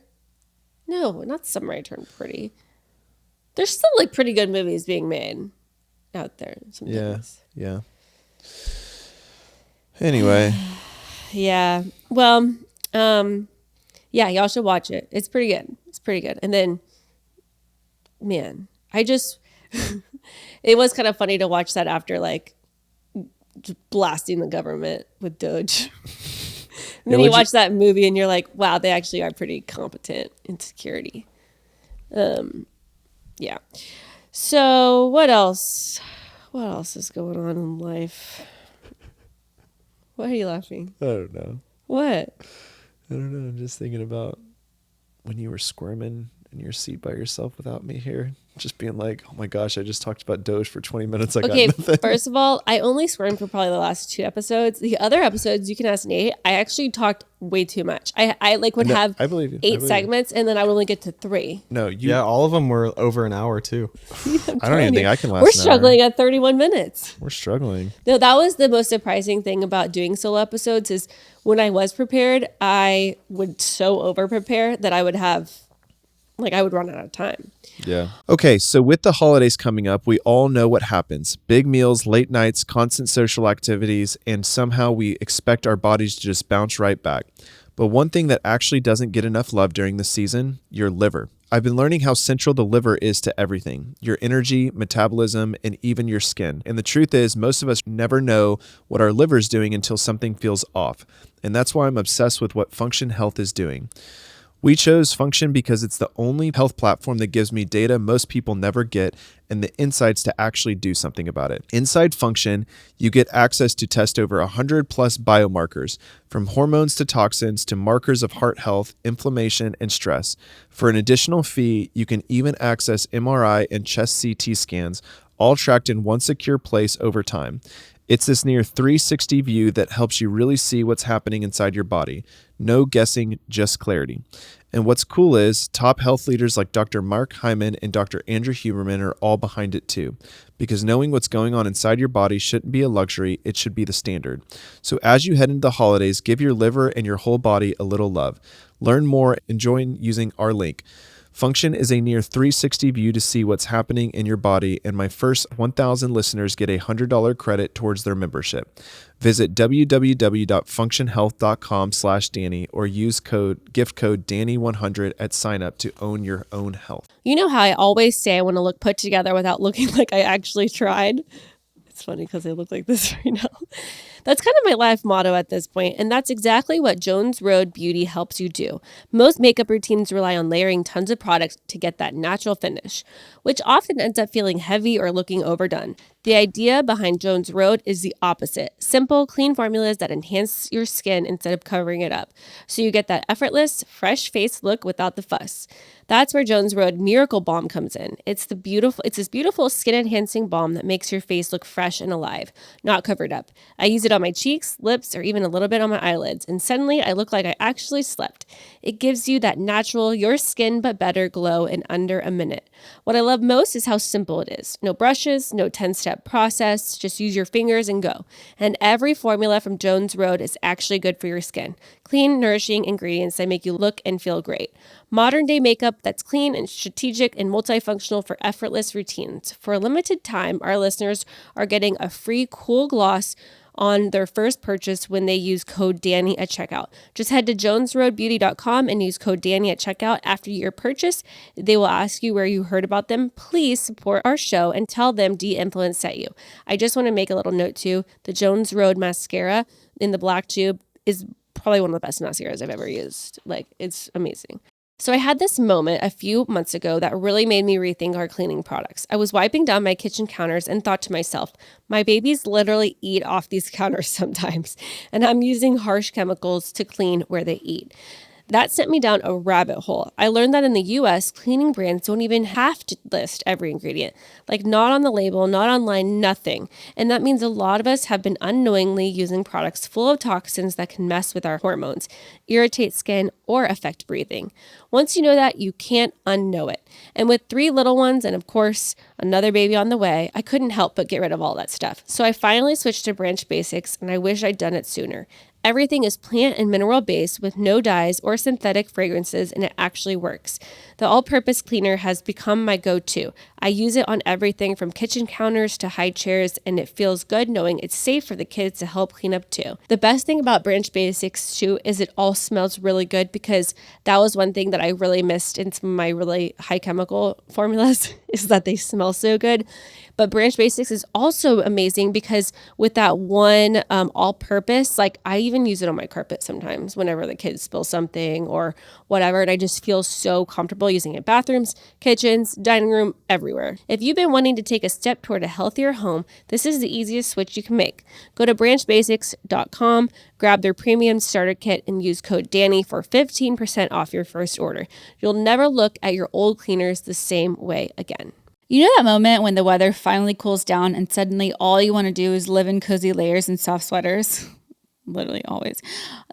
No, not Summer I Turned Pretty. There's still like pretty good movies being made out there. Sometimes. Yeah. Anyway. Yeah. Well, y'all should watch it. It's pretty good. And then, man, it was kind of funny to watch that after like blasting the government with Doge. And then you watch that movie and you're like, wow, they actually are pretty competent in security. Yeah. So what else? What else is going on in life? Why are you laughing? I don't know. What? I don't know. I'm just thinking about when you were squirming in your seat by yourself without me here. Just being like, oh my gosh, I just talked about Doge for 20 minutes. I got nothing. First of all, I only squirmed for probably the last 2 episodes. The other episodes, you can ask Nate, I actually talked way too much. I would have I believe you. 8 segments and then I would only get to 3. No, Yeah, all of them were over an hour too. I don't even think I can last We're an struggling hour. at 31 minutes. We're struggling. No, that was the most surprising thing about doing solo episodes is when I was prepared, I would so over prepare that I would run out of time. Yeah. Okay, so with the holidays coming up, we all know what happens. Big meals, late nights, constant social activities, and somehow we expect our bodies to just bounce right back. But one thing that actually doesn't get enough love during the season, your liver. I've been learning how central the liver is to everything, your energy, metabolism, and even your skin. And the truth is, most of us never know what our liver is doing until something feels off. And that's why I'm obsessed with what Function Health is doing. We chose Function because it's the only health platform that gives me data most people never get and the insights to actually do something about it. Inside Function, you get access to test over 100 plus biomarkers, from hormones to toxins to markers of heart health, inflammation, and stress. For an additional fee, you can even access MRI and chest CT scans, all tracked in one secure place over time. It's this near 360 view that helps you really see what's happening inside your body. No guessing, just clarity. And what's cool is top health leaders like Dr. Mark Hyman and Dr. Andrew Huberman are all behind it too. Because knowing what's going on inside your body shouldn't be a luxury, it should be the standard. So as you head into the holidays, give your liver and your whole body a little love. Learn more and join using our link. Function is a near 360 view to see what's happening in your body, and my first 1,000 listeners get a $100 credit towards their membership. Visit www.functionhealth.com/Danny or use gift code Danny100 at sign up to own your own health. You know how I always say I want to look put together without looking like I actually tried? It's funny because I look like this right now. That's kind of my life motto at this point, and that's exactly what Jones Road Beauty helps you do. Most makeup routines rely on layering tons of products to get that natural finish, which often ends up feeling heavy or looking overdone. The idea behind Jones Road is the opposite. Simple, clean formulas that enhance your skin instead of covering it up. So you get that effortless, fresh face look without the fuss. That's where Jones Road Miracle Balm comes in. It's this beautiful skin enhancing balm that makes your face look fresh and alive, not covered up. I use it on my cheeks, lips, or even a little bit on my eyelids, and suddenly I look like I actually slept. It gives you that natural, your skin but better glow in under a minute. What I love most is how simple it is. No brushes, no 10-step process, just use your fingers and go. And every formula from Jones Road is actually good for your skin. Clean, nourishing ingredients that make you look and feel great. Modern day makeup that's clean and strategic and multifunctional for effortless routines. For a limited time, our listeners are getting a free cool gloss on their first purchase when they use code Danny at checkout. Just head to jonesroadbeauty.com and use code Danny at checkout. After your purchase, they will ask you where you heard about them. Please support our show and tell them D-Influence sent you. I just want to make a little note too. The Jones Road mascara in the black tube is probably one of the best mascaras I've ever used. Like, it's amazing. So I had this moment a few months ago that really made me rethink our cleaning products. I was wiping down my kitchen counters and thought to myself, my babies literally eat off these counters sometimes, and I'm using harsh chemicals to clean where they eat. That sent me down a rabbit hole. I learned that in the US, cleaning brands don't even have to list every ingredient. Like, not on the label, not online, nothing. And that means a lot of us have been unknowingly using products full of toxins that can mess with our hormones, irritate skin, or affect breathing. Once you know that, you can't unknow it. And with 3 little ones and, of course, another baby on the way, I couldn't help but get rid of all that stuff. So I finally switched to Branch Basics, and I wish I'd done it sooner. Everything is plant and mineral based with no dyes or synthetic fragrances, and it actually works. The all-purpose cleaner has become my go-to. I use it on everything from kitchen counters to high chairs, and it feels good knowing it's safe for the kids to help clean up too. The best thing about Branch Basics too is it all smells really good, because that was one thing that I really missed in some of my really high chemical formulas is that they smell so good. But Branch Basics is also amazing because with that one all-purpose, like I even use it on my carpet sometimes whenever the kids spill something or whatever. And I just feel so comfortable using it. Bathrooms, kitchens, dining room, everywhere. If you've been wanting to take a step toward a healthier home, this is the easiest switch you can make. Go to branchbasics.com, grab their premium starter kit, and use code Dani for 15% off your first order. You'll never look at your old cleaners the same way again. You know that moment when the weather finally cools down and suddenly all you want to do is live in cozy layers and soft sweaters? Literally always.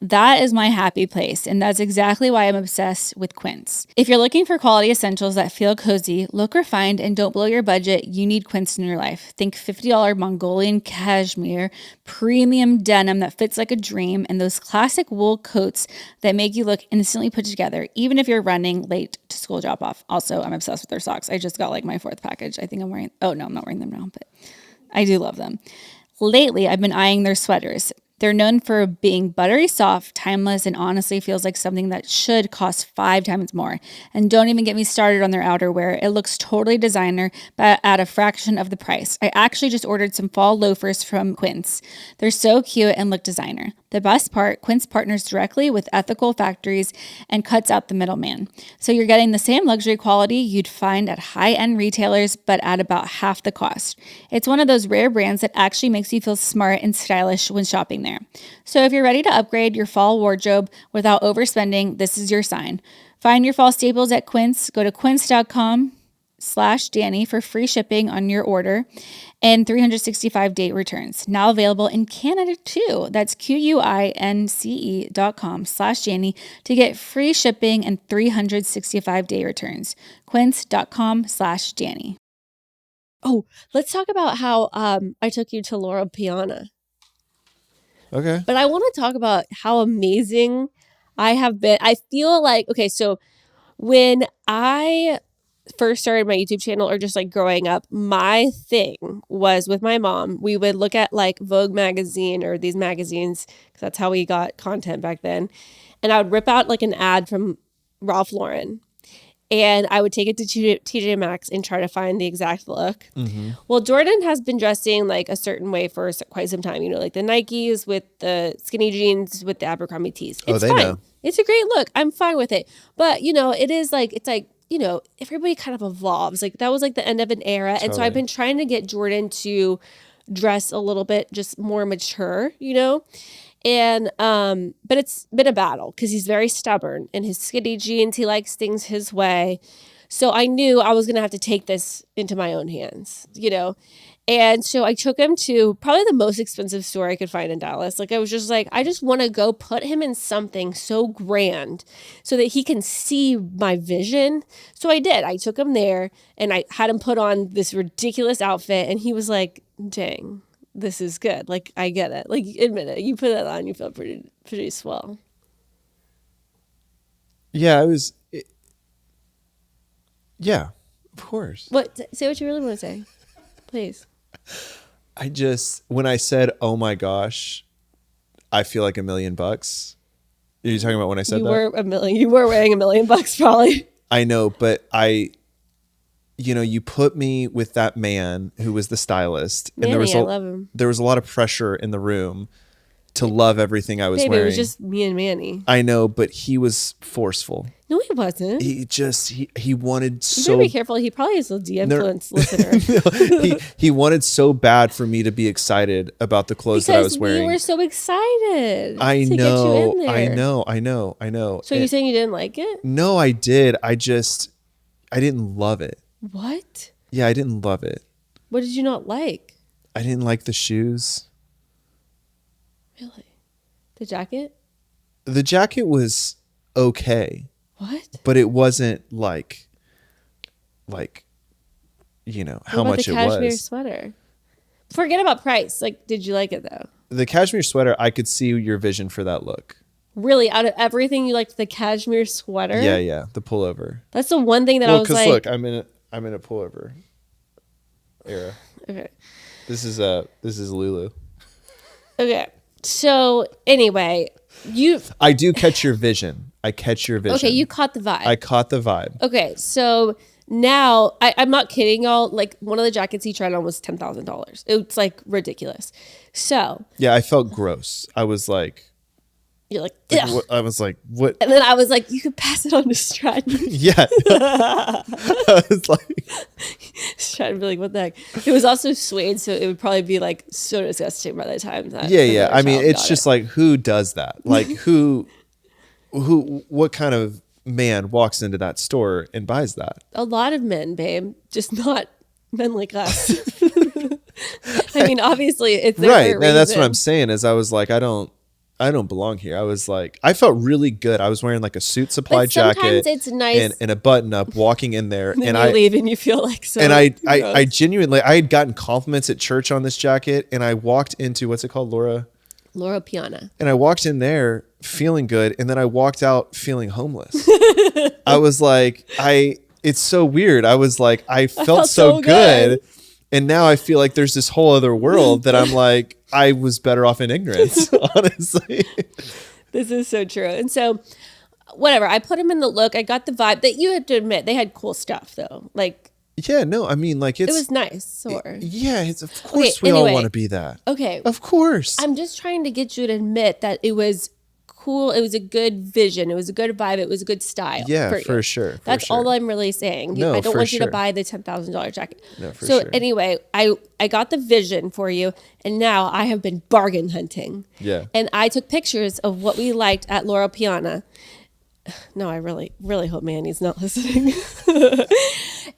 That is my happy place, and that's exactly why I'm obsessed with Quince. If you're looking for quality essentials that feel cozy, look refined, and don't blow your budget, you need Quince in your life. Think $50 Mongolian cashmere, premium denim that fits like a dream, and those classic wool coats that make you look instantly put together, even if you're running late to school drop-off. Also, I'm obsessed with their socks. I just got like my 4th package. I think I'm wearing, oh no, I'm not wearing them now, but I do love them. Lately, I've been eyeing their sweaters. They're known for being buttery soft, timeless, and honestly feels like something that should cost 5 times more. And don't even get me started on their outerwear. It looks totally designer, but at a fraction of the price. I actually just ordered some fall loafers from Quince. They're so cute and look designer. The best part, Quince partners directly with ethical factories and cuts out the middleman. So you're getting the same luxury quality you'd find at high-end retailers, but at about half the cost. It's one of those rare brands that actually makes you feel smart and stylish when shopping there. So if you're ready to upgrade your fall wardrobe without overspending, this is your sign. Find your fall staples at Quince. Go to quince.com/Dani for free shipping on your order and 365-day returns. Now available in Canada too. That's QUINCE.com/Dani to get free shipping and 365-day returns. Quince.com/Dani. Oh, let's talk about how I took you to Laura Piana. Okay. But I want to talk about how amazing I have been. I feel like, okay, so when I first started my YouTube channel or just like growing up, my thing was with my mom, we would look at like Vogue magazine or these magazines because that's how we got content back then. And I would rip out like an ad from Ralph Lauren. And I would take it to TJ Maxx and try to find the exact look. Mm-hmm. Well, Jordan has been dressing like a certain way for quite some time. You know, like the Nikes with the skinny jeans with the Abercrombie tees. It's fine. Know. It's a great look. I'm fine with it. But, you know, it's like, you know, everybody kind of evolves. Like that was like the end of an era. Totally. And so I've been trying to get Jordan to dress a little bit just more mature, you know? And, but it's been a battle because he's very stubborn in his skinny jeans. He likes things his way. So I knew I was going to have to take this into my own hands, you know? And so I took him to probably the most expensive store I could find in Dallas. Like I was just like, I just want to go put him in something so grand so that he can see my vision. So I did. I took him there and I had him put on this ridiculous outfit and he was like, dang. This is good. Like, I get it. Like, admit it. You put that on, you feel pretty swell. Yeah, yeah, of course. What? Say what you really want to say, please. When I said, oh my gosh, I feel like $1 million. Are you talking about when I said that? You were weighing $1 million probably. I know, but you know, you put me with that man who was the stylist, Manny, and I love him. There was a lot of pressure in the room to love everything I was wearing. It was just me and Manny. I know, but he was forceful. No, he wasn't. He wanted so. You better be careful. He probably is a de-influenced listener. No, he wanted so bad for me to be excited about the clothes that I was wearing. We were so excited. I to know. Get you in there. I know. So you're saying you didn't like it? No, I did. I didn't love it. What? Yeah, I didn't love it. What did you not like? I didn't like the shoes. Really? The jacket? The jacket was okay. What? But it wasn't like you know, how much it was. The cashmere sweater. Forget about price. Like, did you like it though? The cashmere sweater, I could see your vision for that look. Really? Out of everything, you liked the cashmere sweater? Yeah, the pullover. That's the one thing that I was like. Look, I'm in a pullover era. Okay. This is Lulu. Okay. So anyway, I do catch your vision. I catch your vision. Okay, you caught the vibe. I caught the vibe. Okay, so now I'm not kidding y'all. Like one of the jackets he tried on was $10,000. It's like ridiculous. So yeah, I felt gross. I was like, You're like, Like, what, I was like, what? And then I was like, you could pass it on to Stratton. Yeah. I was like, Stratton would be like, what the heck? It was also suede, so it would probably be like so disgusting by the time that. yeah. I mean, child it's got just it. like, who does that? Like, what kind of man walks into that store and buys that? A lot of men, babe, just not men like us. I mean, obviously, it's there Right. for a And that's what reason. I'm saying is I was like, I don't belong here. I was like, I felt really good. I was wearing like a suit supply But sometimes jacket it's nice. and a button up walking in there. And And you leave and you feel like so. and I gross. genuinely, I had gotten compliments at church on this jacket, and I walked into, what's it called, Laura? Laura Piana. And I walked in there feeling good, and then I walked out feeling homeless. I was like, it's so weird. I was like, I felt so good. And now I feel like there's this whole other world that I'm like, I was better off in ignorance, honestly. This is so true. And so, whatever. I put him in the look. I got the vibe that you had to admit they had cool stuff though. Like, Yeah, no, I mean, like, it was nice. Or yeah, it's, of course Okay, we all anyway. want to be that. okay, Of course. I'm just trying to get you to admit that it was cool. It was a good vision. It was a good vibe. It was a good style. Yeah, for you. for sure. That's all I'm really saying. No, I don't for want you to sure. buy the $10,000 jacket. No, for so sure. anyway, I got the vision for you, and now I have been bargain hunting. Yeah. And I took pictures of what we liked at Laura Piana. No, I really, really hope Manny's not listening.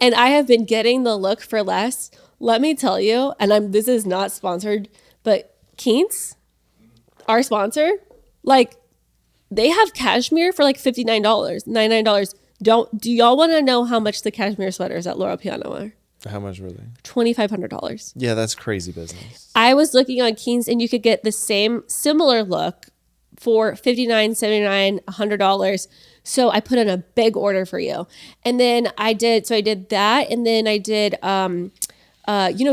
And I have been getting the look for less. Let me tell you, and this is not sponsored, but Quince, our sponsor, like, they have cashmere for like $59, $99. Do y'all want to know how much the cashmere sweaters at Laura Piana are? How much were they? $2,500. Yeah, that's crazy business. I was looking on Quince, and you could get the similar look for $59, $79, $100. So I put in a big order for you. And then I did that. And then I did,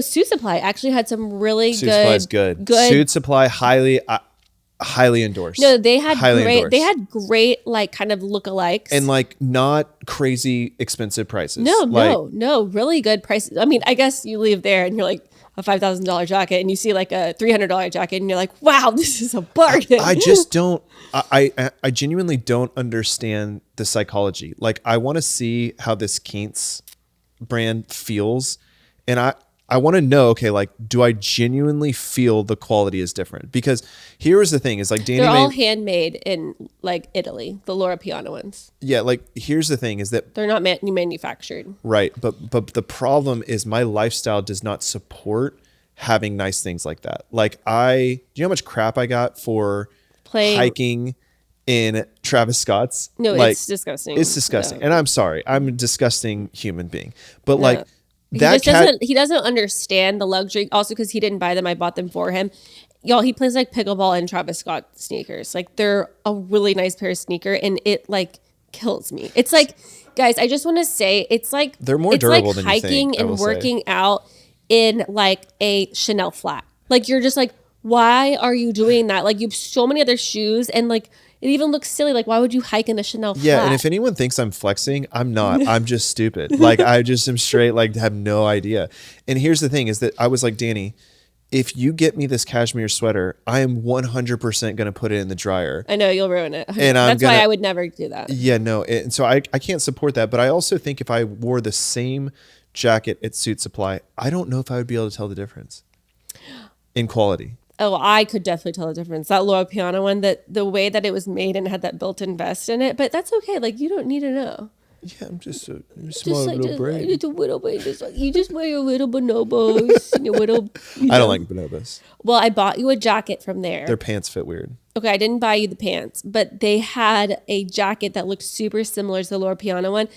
Suit Supply actually had some really Suit Supply is good. Suit Supply, highly endorsed. No, they had Highly great. endorsed. They had great, like, kind of lookalikes. And like not crazy expensive prices. No, really good prices. I mean, I guess you leave there and you're like a $5,000 jacket, and you see like a $300 jacket, and you're like, wow, this is a bargain. I just don't. I genuinely don't understand the psychology. Like, I want to see how this Quince brand feels, and I want to know, okay, like, do I genuinely feel the quality is different? Because here is the thing, is like Dani They're all handmade in like Italy, the Laura Piana ones. Yeah, like, here's the thing, is that They're not manufactured. right, but the problem is my lifestyle does not support having nice things like that. Like, do you know how much crap I got for hiking in Travis Scott's? No, like, it's disgusting. It's disgusting. No. And I'm sorry, I'm a disgusting human being. But like He that he doesn't understand the luxury. Also, because he didn't buy them, I bought them for him. Y'all, he plays like pickleball in Travis Scott sneakers. Like, they're a really nice pair of sneaker, and it like kills me. It's like, guys, I just want to say, it's like They're more durable than you think, hiking I will and say. working out in like a Chanel flat. Like, you're just like, why are you doing that? Like, you have so many other shoes, and like, it even looks silly. Like, why would you hike in a Chanel flat? Yeah, and if anyone thinks I'm flexing, I'm not. I'm just stupid. Like, I just am straight, like, have no idea. And here's the thing, is that I was like, Dani, if you get me this cashmere sweater, I am 100% going to put it in the dryer. I know you'll ruin it. And that's why I would never do that. Yeah, no. And so I can't support that. But I also think if I wore the same jacket at Suit Supply, I don't know if I would be able to tell the difference in quality. Oh, I could definitely tell the difference. That Laura Piana one, that the way that it was made and had that built-in vest in it, but that's okay. Like, you don't need to know. Yeah, I'm just a small Just little brain. Just a little bit. You just wear your little bonobos and your little. I don't like bonobos. Well, I bought you a jacket from there. Their pants fit weird. Okay, I didn't buy you the pants, but they had a jacket that looked super similar to the Laura Piana one.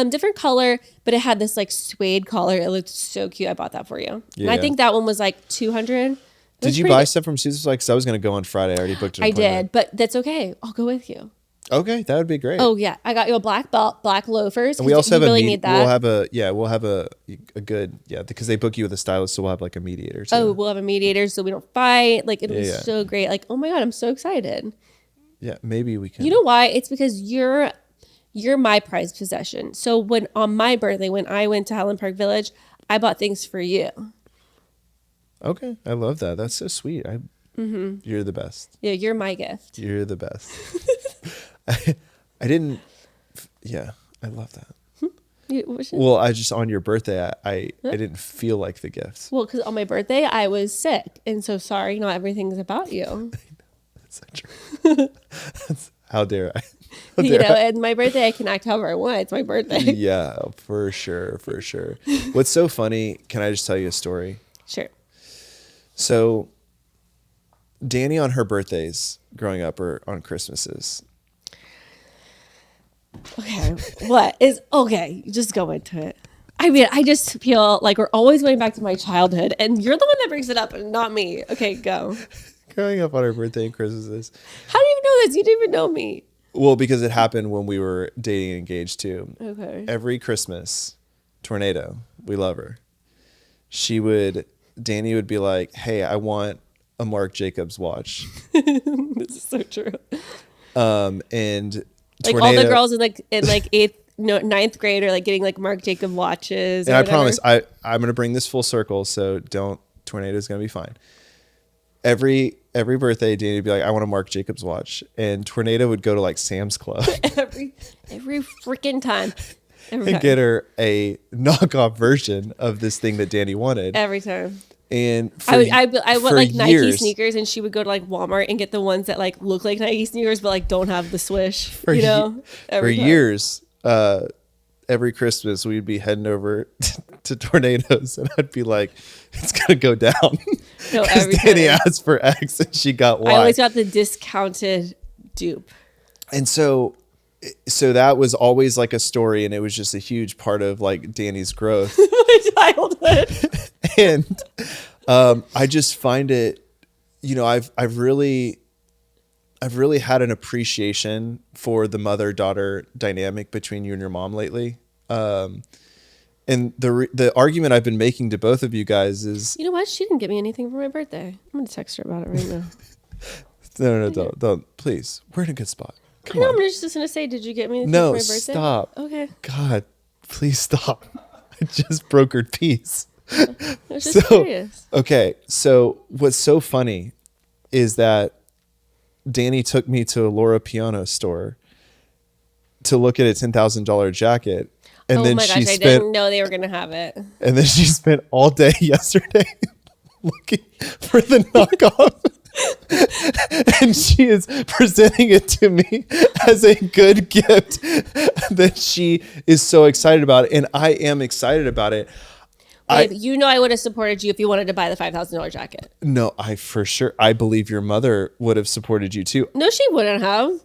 Different color, but it had this like suede collar. It looked so cute. I bought that for you. Yeah. And I think that one was like $200. Did you buy stuff from Suit Supply? Because I was going to go on Friday. I already booked an I appointment. did, but that's okay. I'll go with you. Okay, that would be great. Oh yeah, I got you a black belt, black loafers. And we also have really a need that. we'll have a good because they book you with a stylist, so we'll have like a mediator too. Oh, we'll have a mediator so we don't fight. Like, it'll be Yeah. so great. Like, oh my God, I'm so excited. Yeah, maybe we can. You know why? It's because you're my prized possession. So on my birthday, when I went to Highland Park Village, I bought things for you. Okay, I love that. That's so sweet. You're the best. Yeah, you're my gift. You're the best. I didn't. Yeah, I love that. Well, I just on your birthday, I didn't feel like the gift. Well, because on my birthday I was sick, and so sorry, not everything's about you. That's so true. How dare I? And my birthday I can act however I want. It's my birthday. Yeah, for sure. What's so funny? Can I just tell you a story? Sure. So, Dani on her birthdays growing up or on Christmases. Okay. What is okay? Just go into it. I mean, I just feel like we're always going back to my childhood, and you're the one that brings it up, and not me. Okay, go. Growing up on her birthday and Christmases. How do you know this? You didn't even know me. Well, because it happened when we were dating and engaged too. Okay. Every Christmas, Tornado, we love her. Dani would be like, "Hey, I want a Marc Jacobs watch." This is so true. And like Tornado, all the girls in ninth grade are like getting like Marc Jacobs watches. And I promise, I'm gonna bring this full circle, so Tornado's gonna be fine. Every birthday, Dani would be like, "I want a Marc Jacobs watch," and Tornado would go to like Sam's Club every freaking time. And get her a knockoff version of this thing that Dani wanted. Every time. And I want like Nike years, sneakers, and she would go to like Walmart and get the ones that like look like Nike sneakers but like don't have the swish. For years, every Christmas we'd be heading over to Tornado's, and I'd be like, "It's gonna go down." No, because Dani asked for X and she got Y. I always got the discounted dupe. And so that was always like a story, and it was just a huge part of like Dani's growth. My childhood. And I just find it, I've really had an appreciation for the mother-daughter dynamic between you and your mom lately. And the argument I've been making to both of you guys is, you know what? She didn't get me anything for my birthday. I'm gonna text her about it right now. No, don't, please. We're in a good spot. Come on. I'm just gonna say, did you get me anything No, for my birthday? stop. Okay. God, please stop. I just brokered peace. I was just curious. Okay, so what's so funny is that Dani took me to a Laura Piano store to look at a $10,000 jacket. And then my gosh, I didn't know they were going to have it. And then she spent all day yesterday looking for the knockoff. And she is presenting it to me as a good gift that she is so excited about it. And I am excited about it. Babe, I would have supported you if you wanted to buy the $5,000 jacket. No, I believe your mother would have supported you too. No, she wouldn't have.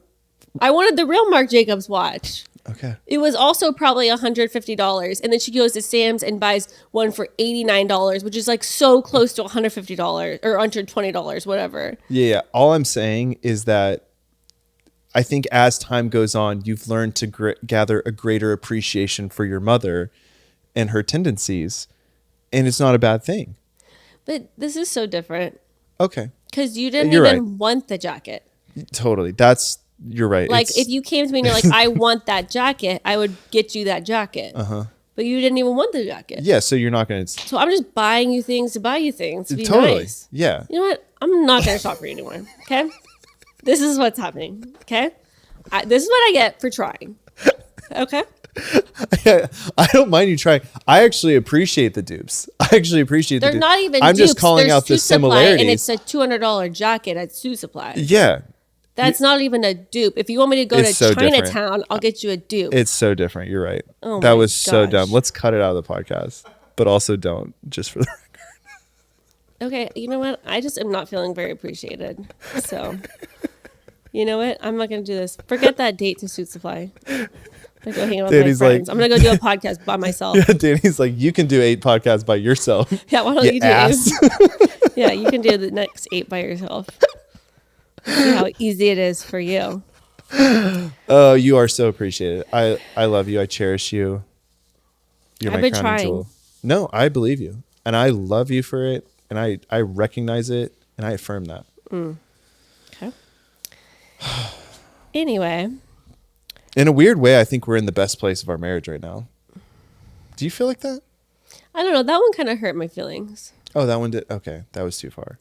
I wanted the real Marc Jacobs watch. Okay. It was also probably $150. And then she goes to Sam's and buys one for $89, which is like so close to $150 or $120, whatever. Yeah. All I'm saying is that I think as time goes on, you've learned to gather a greater appreciation for your mother and her tendencies. And it's not a bad thing. But this is so different. Okay. Because you didn't even want the jacket. Totally. You're right. Like if you came to me and you're like, I want that jacket, I would get you that jacket. Uh-huh. But you didn't even want the jacket. Yeah, so you're not going to... So I'm just buying you things to buy you things to be totally. Nice. Yeah. You know what? I'm not going to shop for you anymore. Okay? This is what's happening. Okay? This is what I get for trying. Okay? I don't mind you trying. I actually appreciate the dupes. They're not even I'm dupes. just calling They're out the Suit Supply, similarities. and it's a $200 jacket at Suit Supply. Yeah. That's not even a dupe. If you want me to go to so Chinatown, different. I'll get you a dupe. It's so different. You're right. Oh that my was so gosh. dumb. Let's cut it out of the podcast, but also don't, just for the record. Okay, you know what? I just am not feeling very appreciated. So, you know what? I'm not going to do this. Forget that date to Suit Supply. I'm going to go hang out with my friends. I'm going to go do a podcast by myself. Yeah, Dani's like, you can do 8 podcasts by yourself. Yeah, why don't you do ass. 8? Yeah, you can do the next 8 by yourself. See how easy it is for you. Oh, you are so appreciated. I love you. I cherish you. You're I've my been crown and trying. jewel. No, I believe you. And I love you for it. And I recognize it. And I affirm that. Okay. Anyway. In a weird way, I think we're in the best place of our marriage right now. Do you feel like that? I don't know. That one kind of hurt my feelings. Oh, that one did? Okay. That was too far.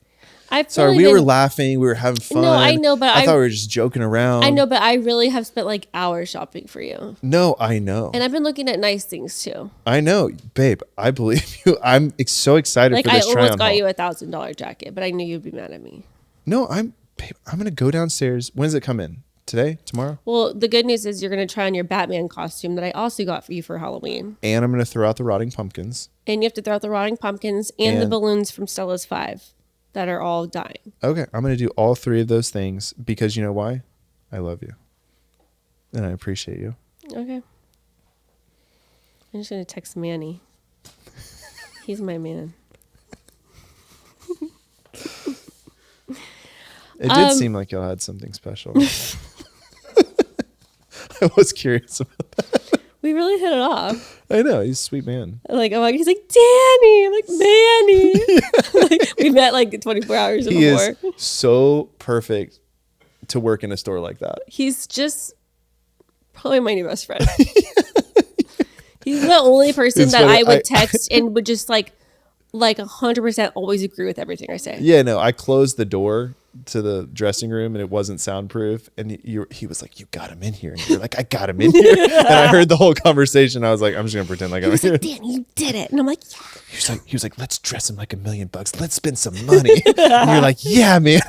Sorry, we were laughing. We were having fun. No, I know, but I thought we were just joking around. I know, but I really have spent like hours shopping for you. No, I know. And I've been looking at nice things too. I know, babe. I believe you. I'm so excited for this try-on I almost got haul. you a $1,000 jacket, but I knew you'd be mad at me. No, babe, I'm going to go downstairs. When does it come in? Today? Tomorrow? Well, the good news is you're going to try on your Batman costume that I also got for you for Halloween. And I'm going to throw out the rotting pumpkins. And you have to throw out the rotting pumpkins and the balloons from Stella's 5 that are all dying. Okay, I'm going to do all 3 of those things because you know why? I love you. And I appreciate you. Okay. I'm just going to text Manny. He's my man. It did seem like y'all had something special. I was curious about that. We really hit it off. I know, he's a sweet man. He's like, Danny. I'm like, Manny. Like, we met like 24 hours before. He is so perfect to work in a store like that. He's just probably my new best friend. He's the only person that I would text and would just like 100% always agree with everything I say. Yeah, no, I closed the door to the dressing room and it wasn't soundproof. And he was like, you got him in here. And you're like, I got him in here. And I heard the whole conversation. I was like, I'm just going to pretend like I'm here. Like, Danny, you did it. And I'm like, yeah. He was like, let's dress him like $1 million. Let's spend some money. And you're like, yeah, man.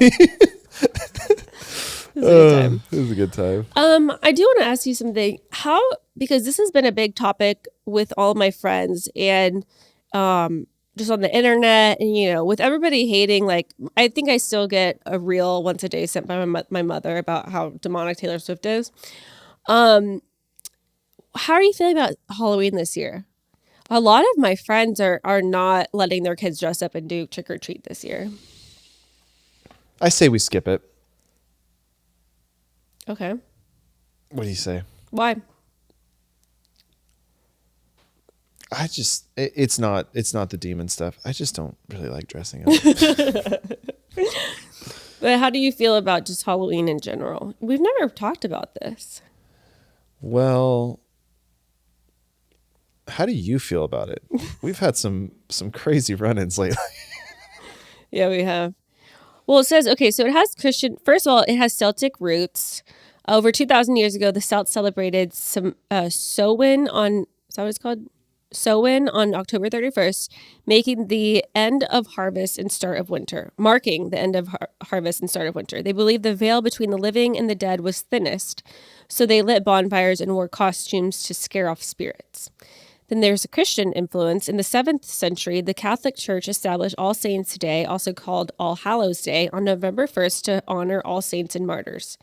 It was a good time. I do want to ask you something. Because this has been a big topic with all my friends and just on the internet and, with everybody hating, like, I think I still get a reel once a day sent by my mother about how demonic Taylor Swift is. How are you feeling about Halloween this year? A lot of my friends are not letting their kids dress up and do trick or treat this year. I say we skip it. Okay. What do you say? Why? It's not the demon stuff. I just don't really like dressing up. But how do you feel about just Halloween in general? We've never talked about this. Well, how do you feel about it? We've had some crazy run-ins lately. Yeah, we have. Well, it says, okay, so it has first of all, it has Celtic roots. Over 2,000 years ago, the Celts celebrated some Samhain is that what it's called? Samhain on October 31st, marking the end of harvest and start of winter. They believed the veil between the living and the dead was thinnest, so they lit bonfires and wore costumes to scare off spirits. Then there's a Christian influence. In the 7th century, the Catholic Church established All Saints' Day, also called All Hallows' Day, on November 1st to honor all saints and martyrs.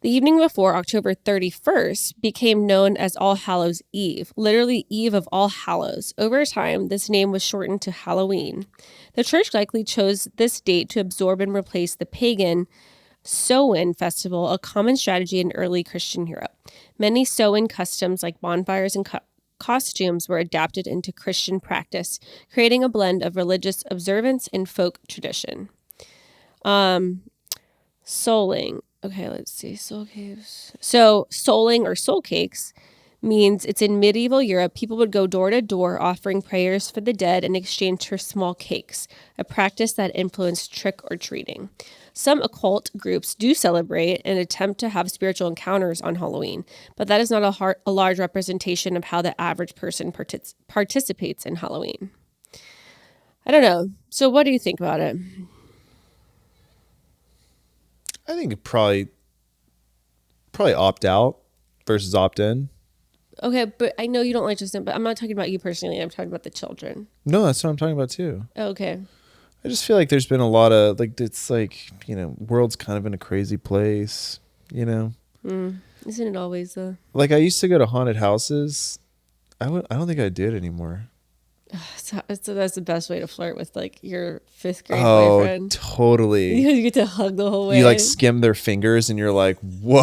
The evening before October 31st became known as All Hallows' Eve, literally Eve of All Hallows. Over time, this name was shortened to Halloween. The church likely chose this date to absorb and replace the pagan Samhain festival, a common strategy in early Christian Europe. Many Samhain customs like bonfires and costumes were adapted into Christian practice, creating a blend of religious observance and folk tradition. Souling. Okay, let's see. Soul caves. So souling or soul cakes means it's in medieval Europe. People would go door to door offering prayers for the dead in exchange for small cakes, a practice that influenced trick or treating. Some occult groups do celebrate and attempt to have spiritual encounters on Halloween, but that is not a large representation of how the average person participates in Halloween. I don't know. So what do you think about it? I think probably opt out versus opt in. Okay, but I know you don't like Justin, but I'm not talking about you personally. I'm talking about the children. No, that's what I'm talking about too. Okay. I just feel like there's been a lot of it's world's kind of in a crazy place, Isn't it always though? Like I used to go to haunted houses. I don't think I do it anymore. So that's the best way to flirt with your 5th grade boyfriend. Totally. You get to hug the whole way. You skim their fingers and you're like, whoa.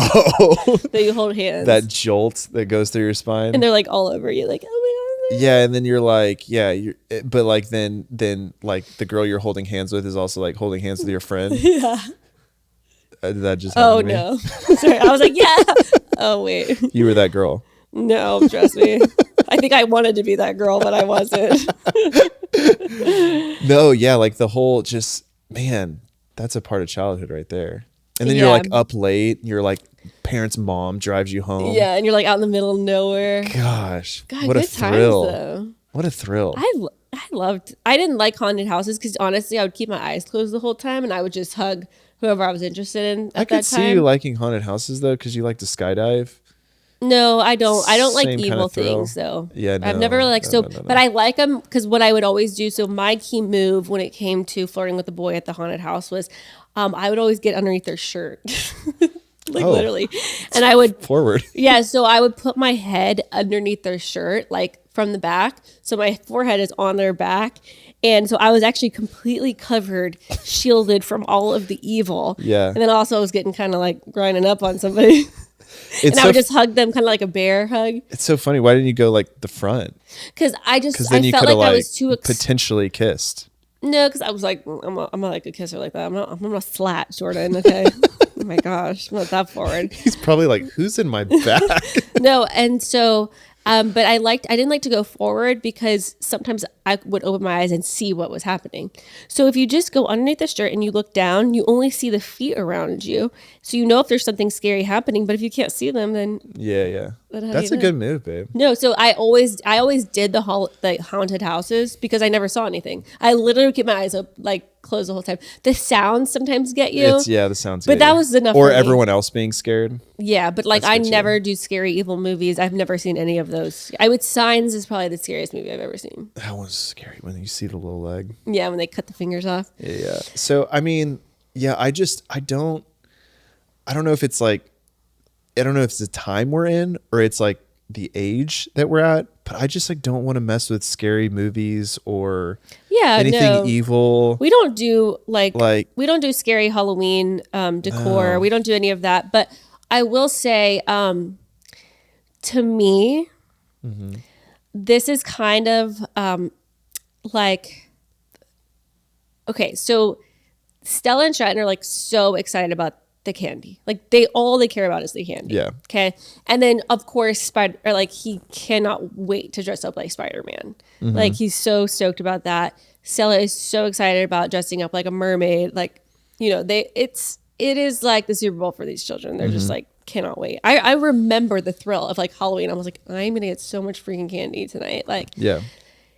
That you hold hands. That jolt that goes through your spine. And they're all over you, oh my God. Yeah, and then you're like, yeah, but then the girl you're holding hands with is also holding hands with your friend. Yeah. Did that just happen to me? No. Sorry, I was like, yeah. Oh wait. You were that girl. No, trust me. I think I wanted to be that girl, but I wasn't. No, yeah, the whole just man, that's a part of childhood right there. And then you're like up late. You're like parents' mom drives you home. Yeah, and you're like out in the middle of nowhere. Gosh, God, what a good thrill! times, though. What a thrill! I didn't like haunted houses because honestly, I would keep my eyes closed the whole time, and I would just hug whoever I was interested in at that time. I could see you liking haunted houses though, because you like to skydive. No, I don't. I don't like Same evil kind of things though. Yeah, I've never really liked but I like them because what I would always do. So my key move when it came to flirting with the boy at the haunted house was, I would always get underneath their shirt, literally, and I would forward. Yeah, so I would put my head underneath their shirt, like from the back, so my forehead is on their back. And so I was actually completely covered, shielded from all of the evil. Yeah. And then also I was getting kind of like grinding up on somebody. And I would just hug them kind of like a bear hug. It's so funny. Why didn't you go like the front? Because I then you felt like I was too potentially kissed. No, because I was like, I'm not like a kisser like that. I'm not a slat, Jordan. Okay. Oh my gosh, I'm not that forward. He's probably like, who's in my back? No, and so. But I didn't like to go forward because sometimes I would open my eyes and see what was happening. So if you just go underneath the shirt and you look down, you only see the feet around you. So you know if there's something scary happening, but if you can't see them, then yeah. That's a good move, babe. No, so I always did the haunted houses because I never saw anything. I literally would keep my eyes up, like closed the whole time. The sounds sometimes get you. The sounds. But that was enough. Or everyone else being scared. Yeah, but like I never do scary evil movies. I've never seen any of those. Signs is probably the scariest movie I've ever seen. That one's scary when you see the little leg. Yeah, when they cut the fingers off. Yeah. So I mean, yeah, I don't know if it's like, I don't know if it's the time we're in or it's like the age that we're at, but I just like don't want to mess with scary movies or anything evil. We don't do we don't do scary Halloween decor. We don't do any of that. But I will say, to me, this is kind of okay, so Stella and Stratton are like so excited about the candy. Like all they care about is the candy. Yeah. Okay. And then of course he cannot wait to dress up like Spider-Man. Like he's so stoked about that. Stella is so excited about dressing up like a mermaid. Like, it is like the Super Bowl for these children. They're just like cannot wait. I remember the thrill of like Halloween. I was like, I'm gonna get so much freaking candy tonight. Like yeah.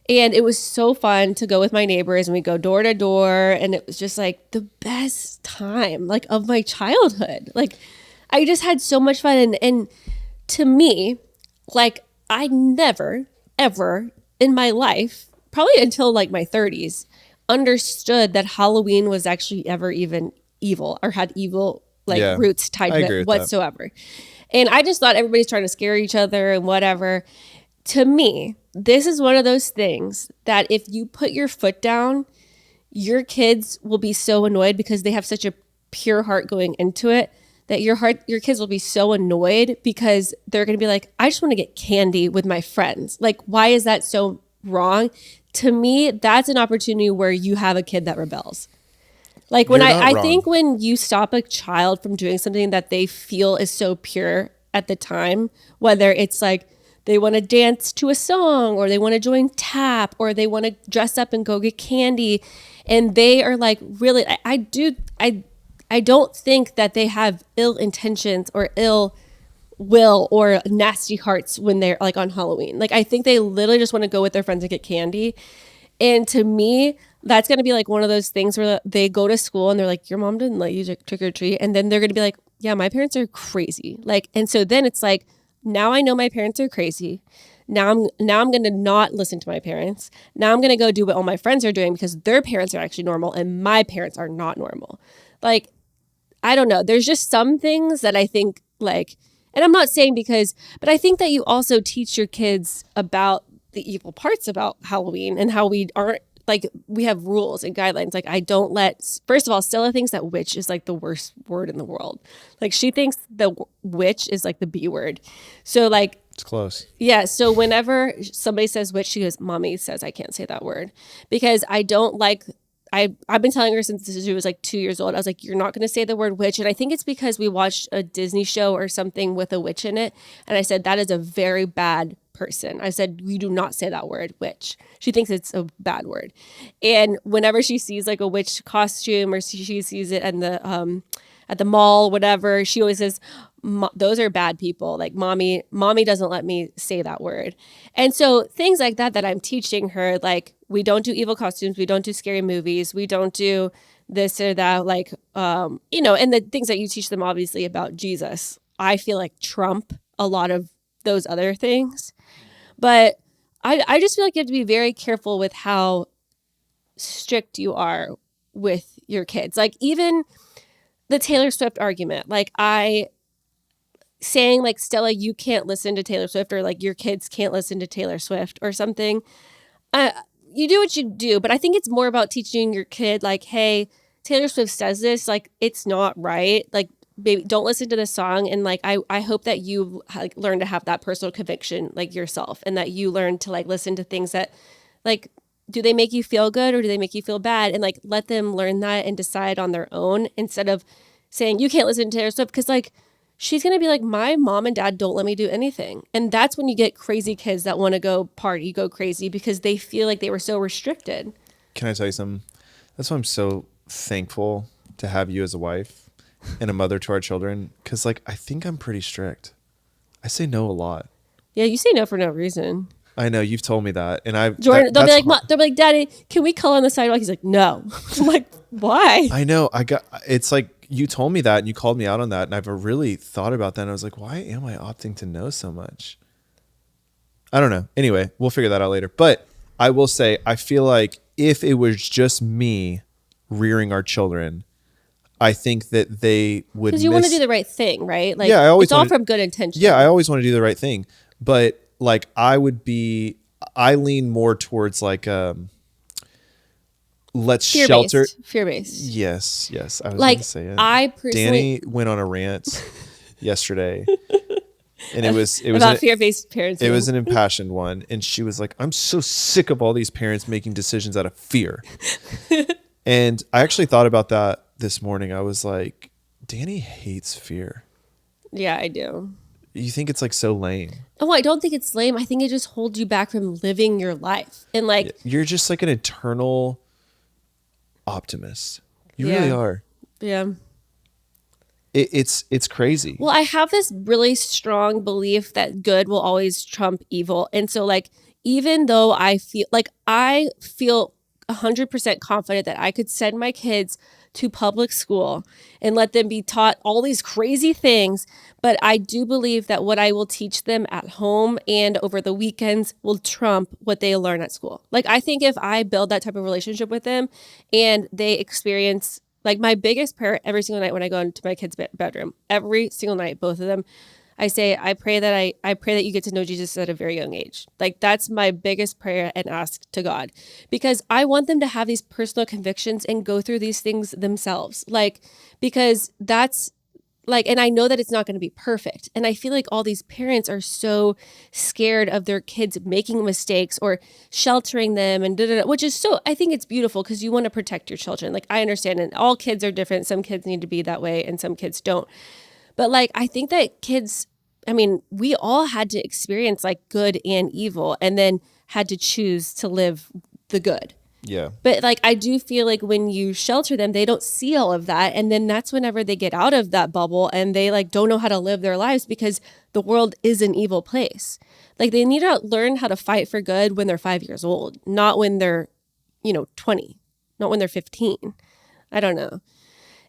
And it was so fun to go with my neighbors and we go door to door. And it was just like the best time like of my childhood. Like I just had so much fun. And to me, like I never, ever in my life, probably until like my 30s, understood that Halloween was actually ever even evil or had evil roots tied to it whatsoever. And I just thought everybody's trying to scare each other and whatever. To me, this is one of those things that if you put your foot down, your kids will be so annoyed because they have such a pure heart going into it that your kids will be so annoyed because they're going to be like, I just want to get candy with my friends. Like, why is that so wrong? To me, that's an opportunity where you have a kid that rebels. Like when I think when you stop a child from doing something that they feel is so pure at the time, whether it's like they want to dance to a song or they want to join tap or they want to dress up and go get candy, and they are like really, I don't think that they have ill intentions or ill will or nasty hearts when they're like on Halloween. Like I think they literally just want to go with their friends and get candy. And to me, that's going to be like one of those things where they go to school and they're like, your mom didn't let you trick or treat. And then they're going to be like, yeah, my parents are crazy. Like, and so then it's like, now I know my parents are crazy. Now I'm going to not listen to my parents. Now I'm going to go do what all my friends are doing because their parents are actually normal and my parents are not normal. Like, I don't know. There's just some things that I think like, and I'm not saying but I think that you also teach your kids about the evil parts about Halloween and how we aren't like, we have rules and guidelines. Like first of all, Stella thinks that witch is like the worst word in the world. Like she thinks the witch is like the B word. So like, it's close. Yeah. So whenever somebody says witch, she goes, Mommy says I can't say that word because I don't like, I've been telling her since she was like 2 years old. I was like, you're not going to say the word witch. And I think it's because we watched a Disney show or something with a witch in it. And I said, that is a very bad person. I said, you do not say that word, witch. She thinks it's a bad word. And whenever she sees like a witch costume or she sees it at the mall, whatever, she always says, those are bad people. Like mommy doesn't let me say that word. And so things like that I'm teaching her, like we don't do evil costumes. We don't do scary movies. We don't do this or that, like, and the things that you teach them obviously about Jesus, I feel like trump a lot of those other things. But I just feel like you have to be very careful with how strict you are with your kids. Like even the Taylor Swift argument, like saying like, Stella, you can't listen to Taylor Swift, or like your kids can't listen to Taylor Swift or something. You do what you do, but I think it's more about teaching your kid like, hey, Taylor Swift says this, like it's not right. Like, baby, don't listen to this song. And like, I hope that you like learn to have that personal conviction like yourself, and that you learn to like listen to things that like, do they make you feel good or do they make you feel bad? And like, let them learn that and decide on their own, instead of saying you can't listen to Taylor Swift, because like she's going to be like, my mom and dad don't let me do anything. And that's when you get crazy kids that want to go party, go crazy, because they feel like they were so restricted. Can I tell you something? That's why I'm so thankful to have you as a wife and a mother to our children. Because like, I think I'm pretty strict. I say no a lot. Yeah, you say no for no reason. I know, you've told me that. And Jordan, they'll be like, Daddy, can we color on the sidewalk? He's like, no. I'm like, why? I know. It's like, you told me that and you called me out on that. And I've really thought about that. And I was like, why am I opting to know so much? I don't know. Anyway, we'll figure that out later. But I will say, I feel like if it was just me rearing our children, I think that they would. Because you want to do the right thing, right? Like, yeah, it's all from good intention. Yeah, I always want to do the right thing. But like, I lean more towards like, let's shelter. Fear-based. Yes. I was like, going to say it. I personally Danny went on a rant yesterday, and it was about fear-based parenting. It was an impassioned one, and she was like, "I'm so sick of all these parents making decisions out of fear." And I actually thought about that this morning. I was like, Danny hates fear. Yeah, I do. You think it's like so lame? Oh, I don't think it's lame. I think it just holds you back from living your life, and like you're just like an eternal optimist. You really are. Yeah. It's crazy. Well, I have this really strong belief that good will always trump evil. And so like, even though I feel 100% confident that I could send my kids to public school and let them be taught all these crazy things, but I do believe that what I will teach them at home and over the weekends will trump what they learn at school. Like, I think if I build that type of relationship with them and they experience, like, my biggest prayer every single night when I go into my kids' bedroom, every single night, both of them, I say, I pray that you get to know Jesus at a very young age. Like, that's my biggest prayer and ask to God, because I want them to have these personal convictions and go through these things themselves. Like, because that's like, and I know that it's not going to be perfect. And I feel like all these parents are so scared of their kids making mistakes or sheltering them and which is so, I think it's beautiful because you want to protect your children. Like, I understand, and all kids are different. Some kids need to be that way and some kids don't. But like, I think that kids, I mean, we all had to experience like good and evil and then had to choose to live the good. Yeah. But like, I do feel like when you shelter them, they don't see all of that. And then that's whenever they get out of that bubble and they like don't know how to live their lives, because the world is an evil place. Like, they need to learn how to fight for good when they're 5 years old, not when they're, 20, not when they're 15. I don't know.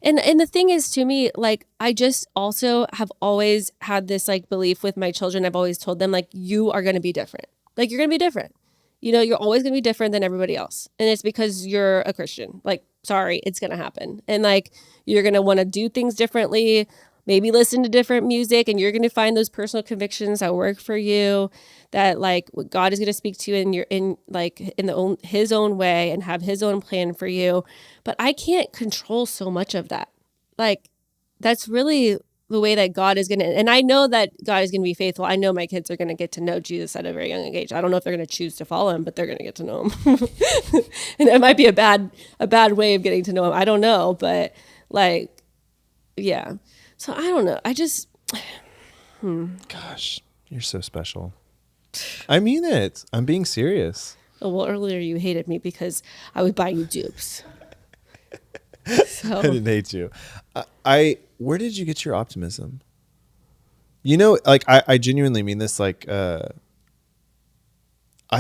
And the thing is, to me, like, I just also have always had this like belief with my children. I've always told them, like, you are going to be different. Like, you're going to be different. You're always going to be different than everybody else. And it's because you're a Christian. Like, sorry, it's going to happen. And like, you're going to want to do things differently, maybe listen to different music, and you're going to find those personal convictions that work for you, that like God is going to speak to you in his own way and have his own plan for you. But I can't control so much of that. Like, that's really the way that God is going to, and I know that God is going to be faithful. I know my kids are going to get to know Jesus at a very young age. I don't know if they're going to choose to follow him, but they're going to get to know him. And it might be a bad way of getting to know him. I don't know, but like, yeah. So I don't know. I just, Gosh, you're so special. I mean it. I'm being serious. Oh, well, earlier you hated me because I was buying you dupes. So I didn't hate you. Where did you get your optimism? Like I genuinely mean this. Like, I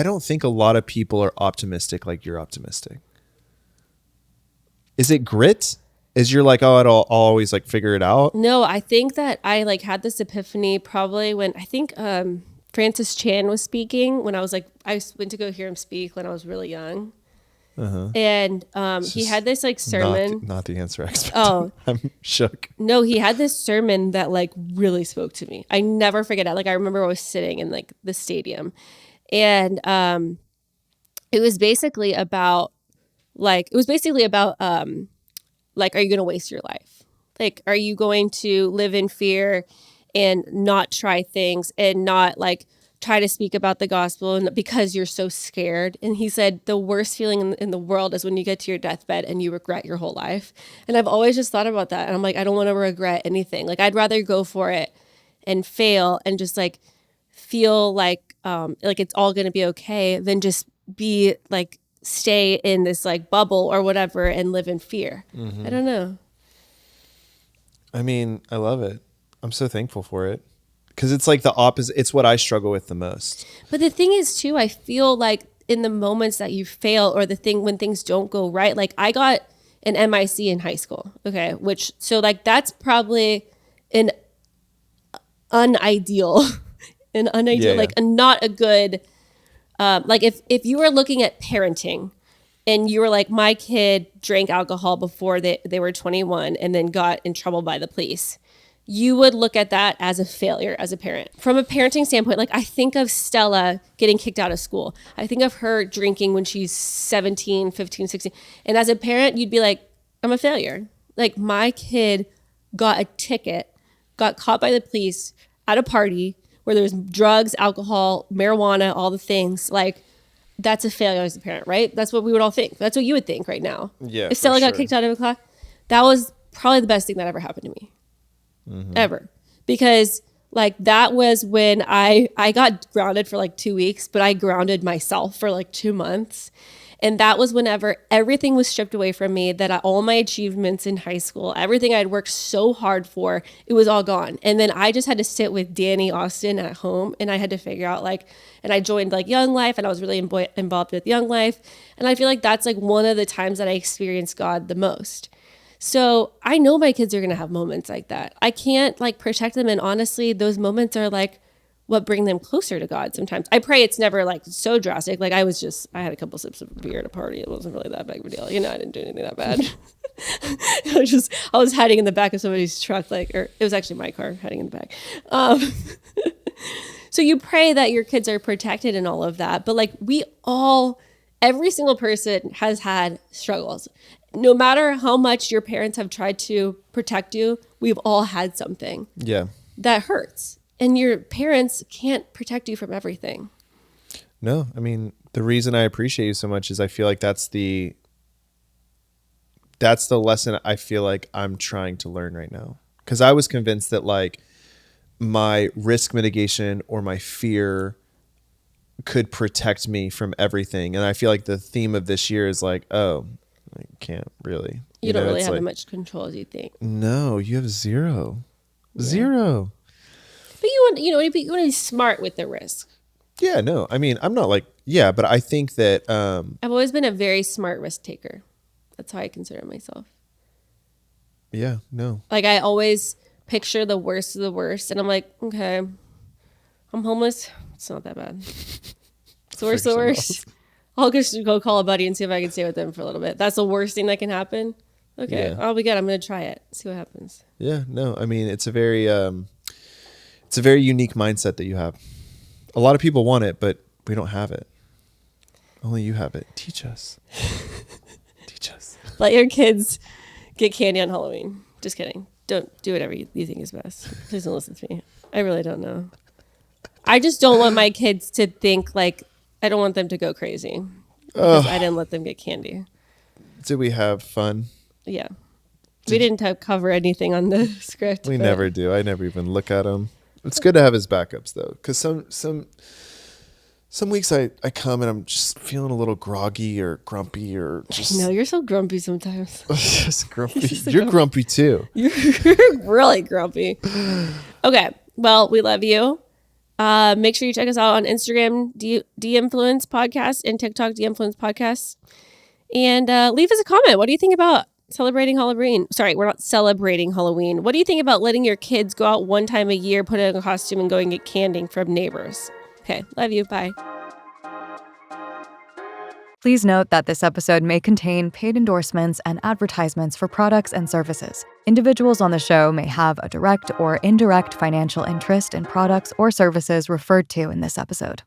don't think a lot of people are optimistic like you're optimistic. Is it grit? Is you're like, oh, I'll always like figure it out? No, I think that I like had this epiphany probably when I think Francis Chan was speaking when I went to go hear him speak when I was really young. And he had this like sermon. Not the answer I expected. Oh, I'm shook. No, he had this sermon that like really spoke to me. I never forget it. Like I remember I was sitting in like the stadium, and it was basically about like are you going to waste your life? Like, are you going to live in fear and not try things and not like try to speak about the gospel and because you're so scared? And he said the worst feeling in the world is when you get to your deathbed and you regret your whole life. And I've always just thought about that. And I'm like, I don't want to regret anything. Like, I'd rather go for it and fail and just like feel like it's all going to be okay than just be like stay in this like bubble or whatever and live in fear. I don't know. I mean, I love it. I'm so thankful for it. Because it's like the opposite. It's what I struggle with the most. But the thing is, too, I feel like in the moments that you fail or when things don't go right, like I got an MIC in high school. Okay. So like that's probably an unideal, like not a good, like if you were looking at parenting and you were like, my kid drank alcohol before they were 21 and then got in trouble by the police, you would look at that as a failure as a parent. From a parenting standpoint, like I think of Stella getting kicked out of school. I think of her drinking when she's 17, 15, 16. And as a parent, you'd be like, I'm a failure. Like my kid got a ticket, got caught by the police at a party where there's drugs, alcohol, marijuana, all the things. Like that's a failure as a parent, right? That's what we would all think. That's what you would think right now. Yeah. If Stella got kicked out of a class, that was probably the best thing that ever happened to me. Ever. Because like that was when I got grounded for like 2 weeks, but I grounded myself for like 2 months. And that was whenever everything was stripped away from me, all my achievements in high school, everything I'd worked so hard for, it was all gone. And then I just had to sit with Danny Austin at home and I had to figure out and I joined like Young Life and I was really involved with Young Life. And I feel like that's like one of the times that I experienced God the most. So I know my kids are going to have moments like that. I can't like protect them. And honestly, those moments are like what bring them closer to God sometimes. I pray it's never like so drastic. Like I had a couple sips of beer at a party. It wasn't really that big of a deal. I didn't do anything that bad. I was hiding in the back of somebody's truck, or it was actually my car hiding in the back. So you pray that your kids are protected and all of that. But like every single person has had struggles. No matter how much your parents have tried to protect you, we've all had something that hurts. And your parents can't protect you from everything. No, I mean, the reason I appreciate you so much is I feel like that's the lesson I feel like I'm trying to learn right now. Because I was convinced that like my risk mitigation or my fear could protect me from everything. And I feel like the theme of this year is like, oh, I can't really. You don't really have as much control as you think. No, you have zero. Yeah. Zero. But you want to be smart with the risk. Yeah, no. I mean, I'm not like, but I think that I've always been a very smart risk taker. That's how I consider myself. Yeah, no. Like I always picture the worst of the worst and I'm like, okay, I'm homeless. It's not that bad. It's the worst of the worst. I'll just go call a buddy and see if I can stay with them for a little bit. That's the worst thing that can happen. Okay, I'll be good. I'm going to try it. See what happens. Yeah, no. I mean, it's a very unique mindset that you have. A lot of people want it, but we don't have it. Only you have it. Teach us. Teach us. Let your kids get candy on Halloween. Just kidding. Don't do whatever you think is best. Please don't listen to me. I really don't know. I just don't want my kids to think like, I don't want them to go crazy because I didn't let them get candy. Did we have fun? Yeah. We didn't cover anything on the script. We never do. I never even look at them. It's good to have his backups though, because Some weeks I come and I'm just feeling a little groggy or grumpy or just. No, you're so grumpy sometimes. Just grumpy. You're grumpy too. You're really grumpy. Okay. Well, we love you. Make sure you check us out on Instagram, D-Influence Podcast, and TikTok, D-Influence Podcast. And leave us a comment. What do you think about celebrating Halloween? Sorry, we're not celebrating Halloween. What do you think about letting your kids go out one time a year, put on a costume, and going and get candy from neighbors? Okay. Love you. Bye. Please note that this episode may contain paid endorsements and advertisements for products and services. Individuals on the show may have a direct or indirect financial interest in products or services referred to in this episode.